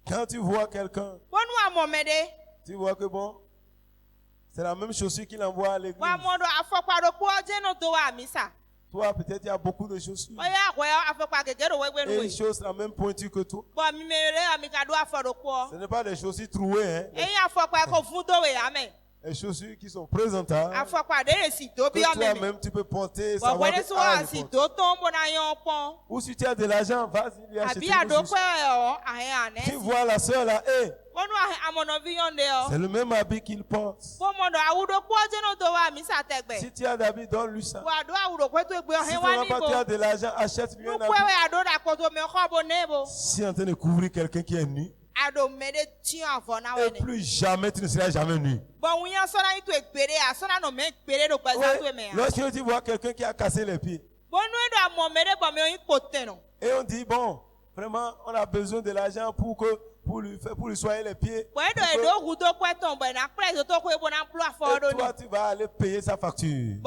[SPEAKER 1] Quand tu vois quelqu'un, tu vois que bon, c'est la même chaussure qu'il envoie à l'église. Toi, peut-être il y a beaucoup de chaussures. Et une chose la même pointue que toi. Ce n'est pas des chaussures trouées, hein. Les chaussures qui sont présentables. Que toi-même tu peux porter. Savoir que, ou si tu as de l'argent, vas-y lui acheter des chaussures. Tu vois la soeur là, hey, c'est le même habit qu'il porte. Si tu as d'habits, donne-lui ça. Si tu as de l'argent, achète-lui un habit. Si tu es en train de couvrir quelqu'un qui est nu, et plus jamais tu ne seras jamais nu. Ouais, lorsque tu vois quelqu'un qui a cassé les pieds, et on dit bon, vraiment on a besoin de l'argent pour lui soigner les pieds. Et toi tu vas aller payer sa facture. Tu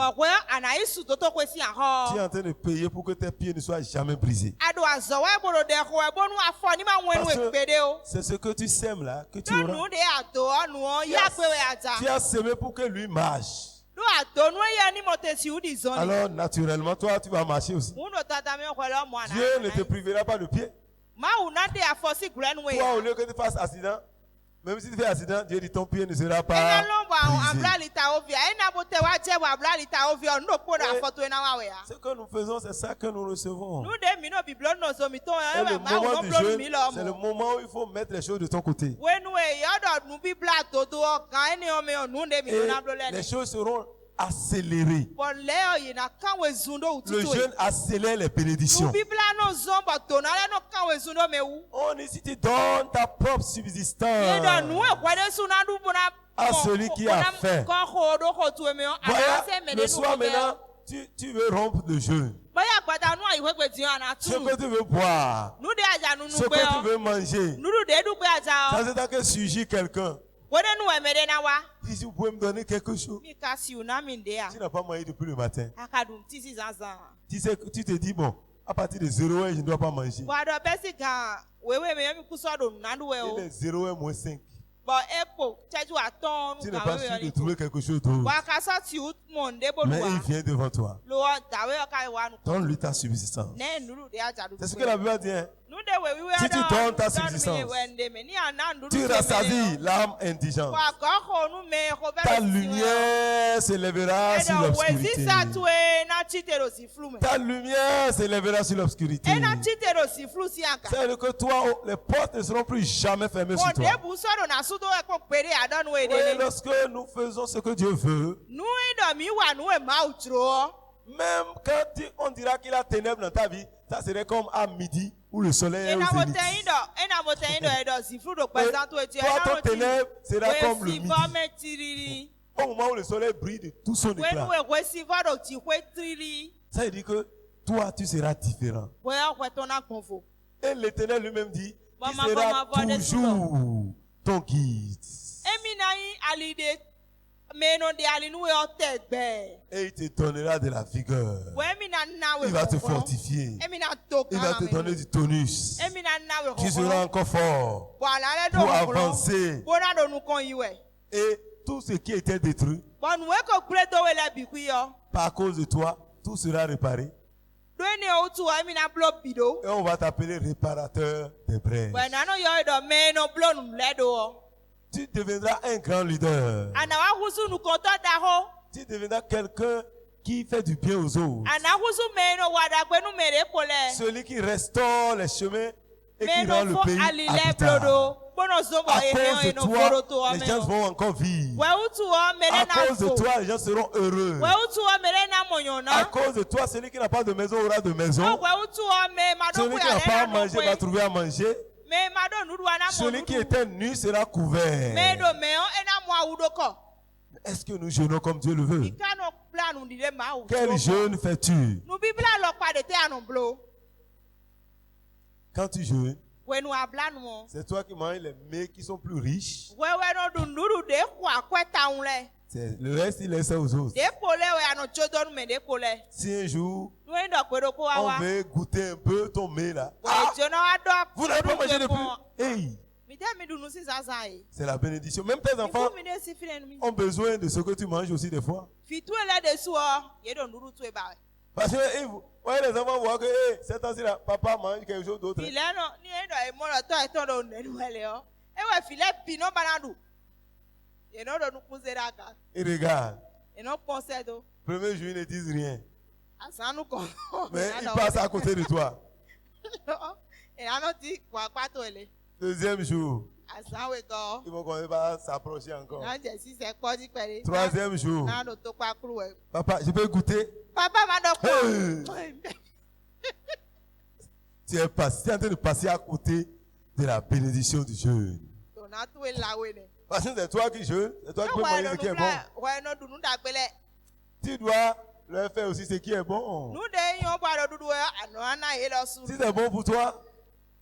[SPEAKER 1] es en train de payer pour que tes pieds ne soient jamais brisés. C'est ce que tu sèmes là, que tu auras. Tu as semé pour que lui marche. Alors naturellement toi tu vas marcher aussi. Dieu ne te privera pas de pied. Toi, au lieu que tu fasses accident, même si tu fais accident, Dieu dit ton pied ne sera pas brisé. Ce que nous faisons, c'est ça que nous recevons. Et le moment du jeûne, c'est le moment où il faut mettre les choses de ton côté. Et les choses seront accélérées. Le jeûne accélère les bénédictions. On dit si tu donnes ta propre subsistance à celui qui a faim. Voilà, le soir maintenant, tu veux rompre le jeûne. Ce que tu veux boire, ce que tu veux manger, ça c'est tant que surgit quelqu'un. Si vous pouvez me donner quelque chose, tu n'as pas mangé depuis le matin. Tu te dis, bon, à partir de 0 heure, je ne dois pas manger. Et de 0 heure moins 5. Tu n'es pas sûr de trouver quelque chose d'autre. Mais il vient devant toi. Donne-lui ta subsistance. C'est ce que la Bible dit. Hein? Si tu donnes ta subsistance, tu rassasies l'âme indigente. Ta lumière s'élèvera sur l'obscurité. Ta lumière s'élèvera sur l'obscurité. C'est-à-dire que toi, les portes ne seront plus jamais fermées sur toi. Oui, lorsque nous faisons ce que Dieu veut, même quand on dira qu'il y a ténèbres dans ta vie, ça serait comme à midi où le soleil est au zénith. Toi, ton ténèbre sera comme le midi. Au moment où le soleil brille de tout son éclat. Ça veut dire que toi, tu seras différent. Et l'Éternel lui-même dit, tu seras toujours ton guide. Et il te donnera de la vigueur. Il va te fortifier. Il va te donner du tonus. Tu seras encore fort pour avancer. Et tout ce qui était détruit, par cause de toi, tout sera réparé. Et on va t'appeler réparateur des brèches. Tu deviendras un grand leader. Tu deviendras quelqu'un qui fait du bien aux autres. Celui qui restaure les chemins et qui rend le pays habitable. À cause de toi, les gens vont encore vivre. À cause de toi, les gens seront heureux. À cause de toi, celui qui n'a pas de maison aura de maison. Celui qui n'a pas à manger va trouver à manger. Celui qui était nu sera couvert. Est-ce que nous jeûnons comme Dieu le veut? Quel jeûne fais-tu? Quand tu jeûnes, c'est toi qui manges les mets qui sont plus riches. Le reste, il laisse aux autres. Si un jour, on veut goûter un peu ton mets là. Vous n'avez pas mangé depuis. Hey. C'est la bénédiction. Même tes enfants ont besoin de ce que tu manges aussi des fois. Parce que voyez les enfants voient que cette temps-ci là, papa mange quelque chose d'autre. Et regarde. Premier jour, ils ne disent rien. Mais ils passent à côté de toi. Deuxième jour, ils vont commencer à s'approcher encore. Troisième jour, papa, je peux goûter? Hey. Tu es en train de passer à côté de la bénédiction du jeûne. Parce que c'est toi qui jeûnes, c'est toi qui peux manger ce qui est bon. Tu dois leur faire aussi ce qui est bon. Si c'est bon pour toi,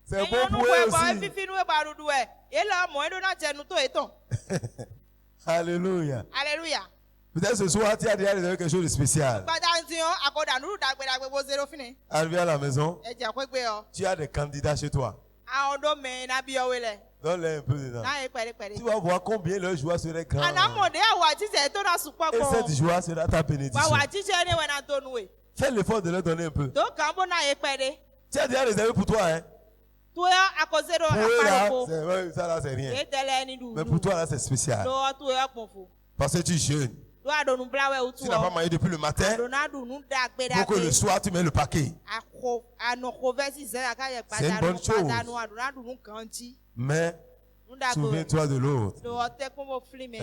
[SPEAKER 1] c'est bon pour eux aussi. Alléluia.
[SPEAKER 3] Alléluia.
[SPEAKER 1] Peut-être ce soir, tu as déjà réservé quelque chose de spécial. Arrivé à la maison, tu as des candidats chez toi. Donne-les un peu dedans. Tu vas voir combien leur joie serait grande. Et cette joie sera ta bénédiction. Fais l'effort de leur donner un peu. Tu as déjà réservé pour toi, hein? Pour eux, là, ça là, c'est rien. Mais pour toi, là, c'est spécial. Parce que tu jeûnes. Tu n'as pas mangé depuis le matin. Pour que le soir, tu mets le paquet. C'est une bonne chose. Mais souviens-toi de l'autre.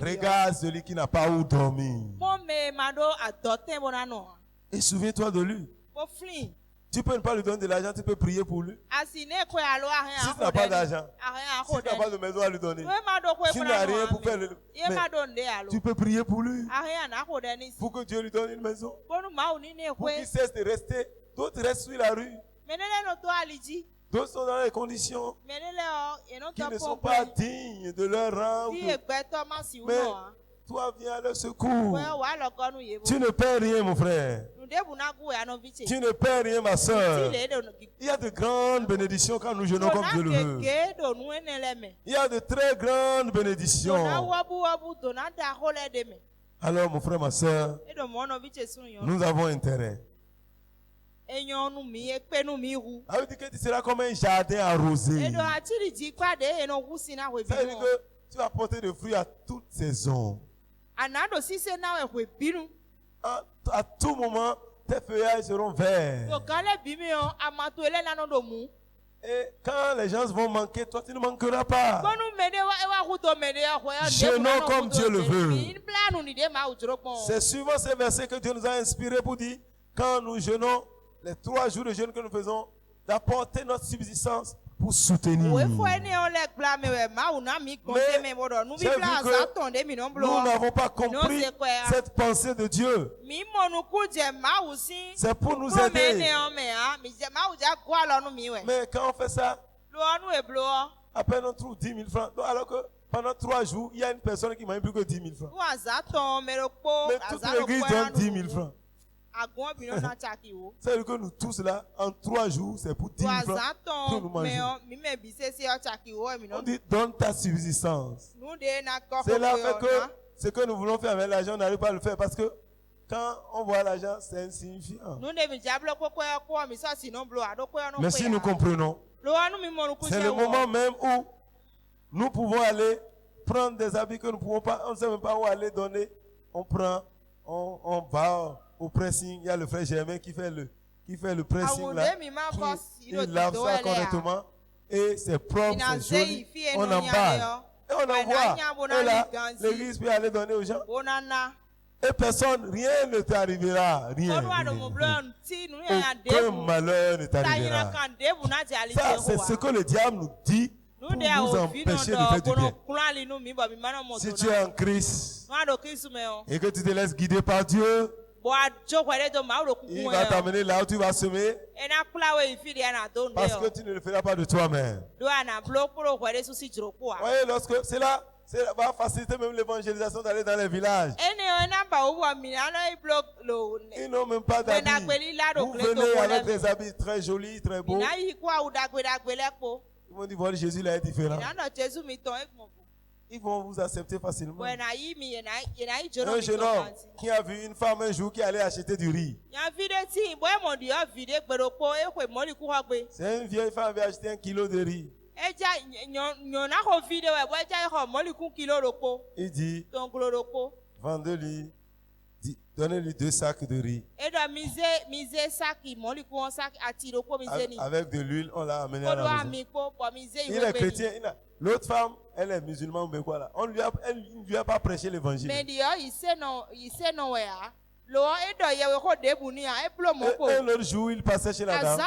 [SPEAKER 1] Regarde celui qui n'a pas où dormir. Et souviens-toi de lui. Tu peux ne pas lui donner de l'argent, tu peux prier pour lui. Si tu n'as pas d'argent, si tu n'as pas de maison à lui donner, tu n'as rien pour faire tu peux prier pour lui. Pour que Dieu lui donne une maison. Pour qu'il cesse de rester. D'autres restent sur la rue. D'autres sont dans les conditions qui ne sont pas dignes de leur rang. Mais toi, viens à leur secours. Tu ne perds rien, mon frère. Tu ne perds rien, ma soeur. Il y a de grandes bénédictions quand nous jeûnons comme Dieu le veut. Il y a de très grandes bénédictions. Alors, mon frère, ma soeur, nous avons intérêt. Ça veut dire que tu seras comme un jardin arrosé. Ça veut dire que tu vas porter des fruits à toute saison. À tout moment, tes feuillages seront verts. Et quand les gens vont manquer, toi tu ne manqueras pas. Jeûnons comme Dieu le veut. C'est suivant ces versets que Dieu nous a inspirés pour dire, quand nous jeûnons, les 3 jours de jeûne que nous faisons, d'apporter notre subsistance pour soutenir. Mais j'ai vu que nous n'avons pas compris cette pensée de Dieu. C'est pour nous aider. Mais quand on fait ça, à peine on trouve 10 000 francs. Alors que pendant 3 jours, il y a une personne qui m'a plus que 10 000 francs. Mais toute l'église donne 10 000 francs. C'est-à-dire que nous tous là, en 3 jours, c'est pour 10 000 francs que nous mangeons. On dit, donne ta subsistance. C'est là fait que ce que nous voulons faire avec l'argent, on n'arrive pas à le faire parce que quand on voit l'argent, c'est insignifiant. Mais si nous comprenons, c'est le moment même où nous pouvons aller prendre des habits que nous ne pouvons pas, on ne sait même pas où aller donner. On prend, on va au pressing, il y a le frère Germain qui fait le pressing là, il lave ça correctement et c'est propre, c'est joli, on emballe et on envoie. Et là, l'église peut aller donner aux gens. Et personne, rien ne t'arrivera, rien. Aucun malheur ne t'arrivera. Ça, c'est ce que le diable nous dit pour nous empêcher de faire du bien. Si tu es en Christ et que tu te laisses guider par Dieu, il va t'amener là où tu vas semer parce que tu ne le feras pas de toi-même. Voyez, lorsque c'est là, Ça va faciliter même l'évangélisation d'aller dans les villages. Ils n'ont même pas d'habits. Vous venez avec des habits très jolis, très beaux. Ils vont dire, voilà, Jésus là est différent. Ils vont vous accepter facilement. Un jeune homme qui a vu une femme un jour qui allait acheter du riz. C'est une vieille femme qui avait acheté 1 kilo de riz. Il dit, vendez-lui, donnez-lui 2 sacs de riz. Avec de l'huile, on l'a amené à la maison. Il est chrétien. L'autre femme, elle est musulmane, mais quoi là? Elle ne lui a pas prêché l'évangile. Un autre jour, il passait chez la dame.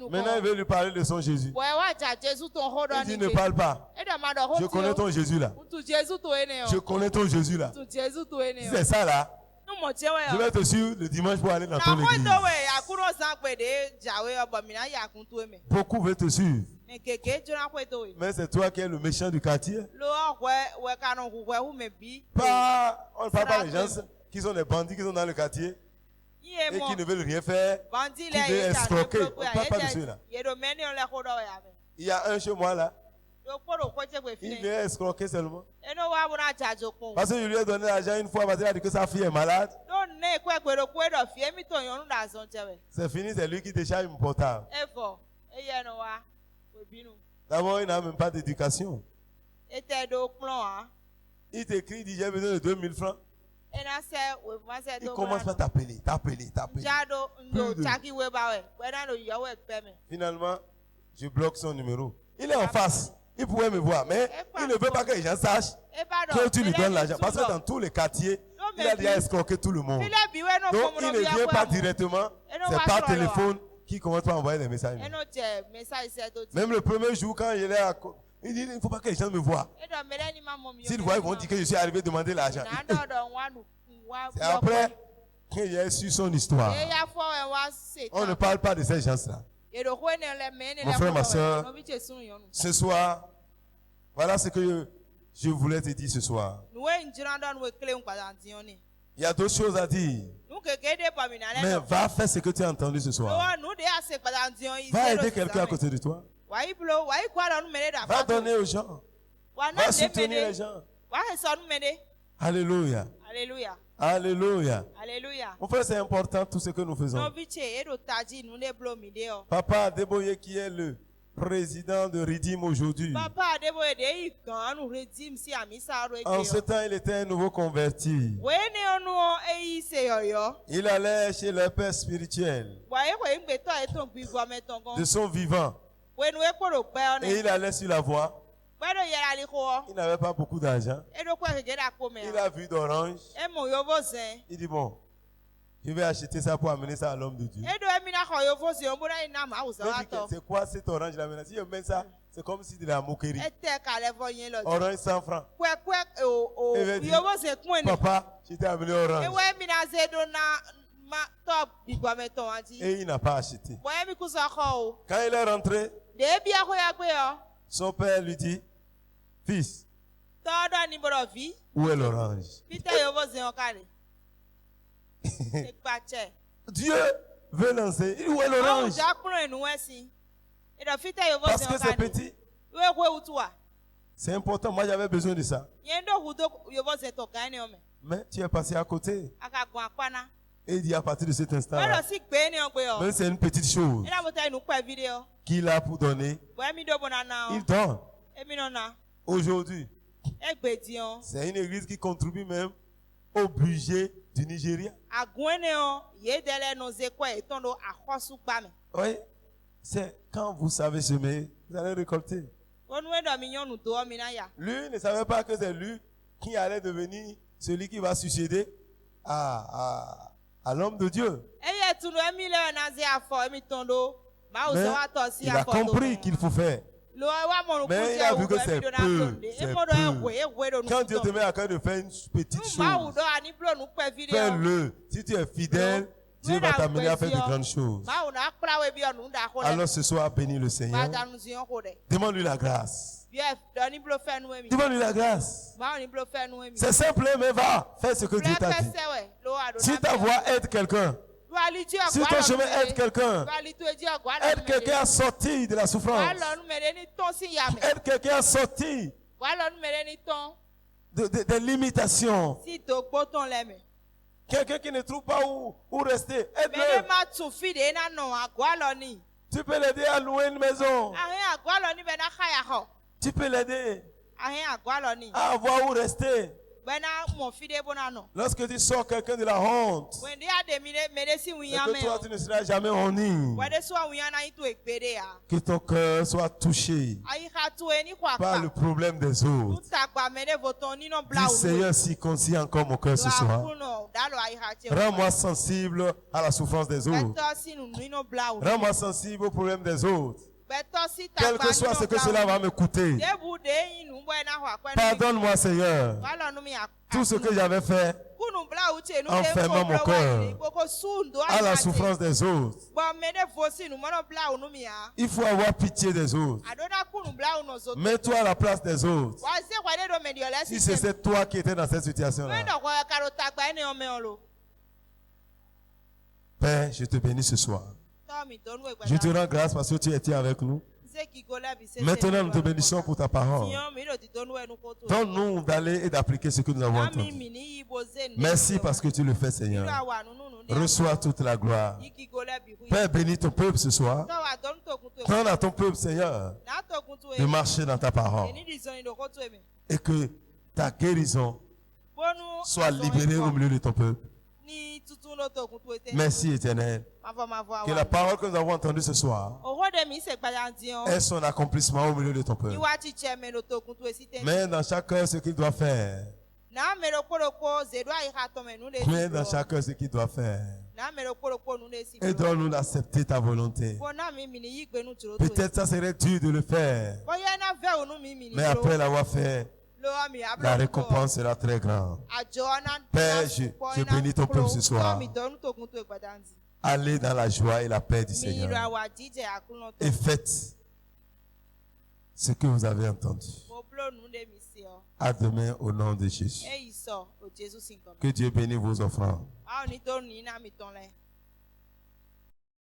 [SPEAKER 1] Maintenant, il veut lui parler de son Jésus. Il dit, ne parle pas. Je connais ton Jésus là. Je connais ton Jésus là. C'est ça là. Je vais te suivre le dimanche pour aller dans ton église. Beaucoup veulent te suivre. Mais c'est toi qui es le méchant du quartier. Pas, on ne parle pas des gens qui sont des bandits qui sont dans le quartier et qui ne veulent rien faire, qui veulent escroquer. On ne parle pas de ceux-là. Il y a un chez moi là. Il vient escroquer seulement. Parce que je lui ai donné l'argent une fois parce qu'il a dit que sa fille est malade. C'est fini, c'est lui qui décharge mon portable. D'abord, il n'a même pas d'éducation. Il t'écrit, il dit j'ai besoin de 2000 francs. Il commence par t'appeler. Finalement, je bloque son numéro. Il est en face. Il pouvait me voir, mais il ne veut pas que les gens sachent que tu lui donnes l'argent. Parce que dans tous les quartiers, il a déjà escroqué tout le monde. Donc, il ne vient pas directement. C'est par téléphone qu'il commence par envoyer des messages. Même le premier jour, quand il est à côté, il dit, il ne faut pas que les gens me voient. S'ils voient, ils vont dire que je suis arrivé demander l'argent. C'est après qu'il a su son histoire. On ne parle pas de ces gens-là. Mon frère, ma soeur, ce soir, voilà ce que je voulais te dire ce soir. Il y a d'autres choses à dire. Mais va faire ce que tu as entendu ce soir. Va aider quelqu'un à côté de toi. Va donner aux gens. Va soutenir les gens. Alléluia.
[SPEAKER 3] Alléluia.
[SPEAKER 1] Alléluia.
[SPEAKER 3] Alléluia.
[SPEAKER 1] Mon frère, c'est important tout ce que nous faisons. Papa Adeboye qui est le président de Redeem aujourd'hui. En ce temps, il était un nouveau converti. Il allait chez le père spirituel de son vivant. Et il allait sur la voie. Il n'avait pas beaucoup d'argent. Il a vu d'orange. Il dit bon, je vais acheter ça pour amener ça à l'homme de Dieu. C'est quoi cet orange là maintenant? Si je mets ça, c'est comme si de la moquerie. Orange 100 francs. Il va dire, papa, je t'ai amené orange. Et il n'a pas acheté. Quand il est rentré, son père lui dit, fils, où est l'orange? Dieu veut lancer. Où est l'orange? Parce que c'est petit. C'est important. Moi, j'avais besoin de ça. Mais tu es passé à côté. Et il dit à partir de cet instant, même c'est une petite chose qu'il a pour donner, il donne. Aujourd'hui, c'est une église qui contribue même au budget du Nigeria. Oui, c'est quand vous savez semer, vous allez récolter. Lui ne savait pas que c'est lui qui allait devenir celui qui va succéder à l'homme de Dieu. Mais il a compris qu'il faut faire. Mais il a vu que c'est peu. Quand Dieu te met à cœur de faire une petite chose, fais-le. Si tu es fidèle, Dieu va t'amener à faire de grandes choses. Alors ce soir, bénis le Seigneur. Demande-lui la grâce. Demande-lui la grâce. C'est simple, mais va. Fais ce que Dieu t'a dit. Si ta voix aide quelqu'un, si ton chemin aide quelqu'un, aide quelqu'un à sortir de la souffrance. Aide quelqu'un à sortir des limitations. Quelqu'un qui ne trouve pas où rester, aide-le. Tu peux l'aider à louer une maison. Tu peux l'aider à avoir où rester. Lorsque tu sors quelqu'un de la honte, c'est que toi tu ne seras jamais honni. Que ton cœur soit touché par le problème des autres. Dis Seigneur, circoncis encore mon cœur ce soir. Rends-moi sensible à la souffrance des autres. Rends-moi sensible au problème des autres. Quel que soit ce que cela va me coûter. Pardonne-moi Seigneur. Tout ce que j'avais fait en fermant mon cœur à la souffrance des autres. Il faut avoir pitié des autres. Mets-toi à la place des autres. Si c'était toi qui étais dans cette situation-là. Père, je te bénis ce soir. Je te rends grâce parce que tu étais avec nous. Maintenant, nous te bénissons pour ta parole. Donne-nous d'aller et d'appliquer ce que nous avons entendu. Merci parce que tu le fais, Seigneur. Reçois toute la gloire. Père, bénis ton peuple ce soir. Donne à ton peuple, Seigneur, de marcher dans ta parole. Et que ta guérison soit libérée au milieu de ton peuple. Merci Éternel. Que la parole que nous avons entendue ce soir ait son accomplissement au milieu de ton peuple. Mais dans chaque cœur ce qu'il doit faire. Mais dans chaque cœur ce qu'il doit faire. Et donne-nous d'accepter ta volonté. Peut-être ça serait dur de le faire. Mais après l'avoir fait, la récompense sera très grande. Père, je bénis ton peuple ce soir. Allez dans la joie et la paix du Seigneur. Et faites ce que vous avez entendu. À demain au nom de Jésus. Que Dieu bénisse vos offrandes.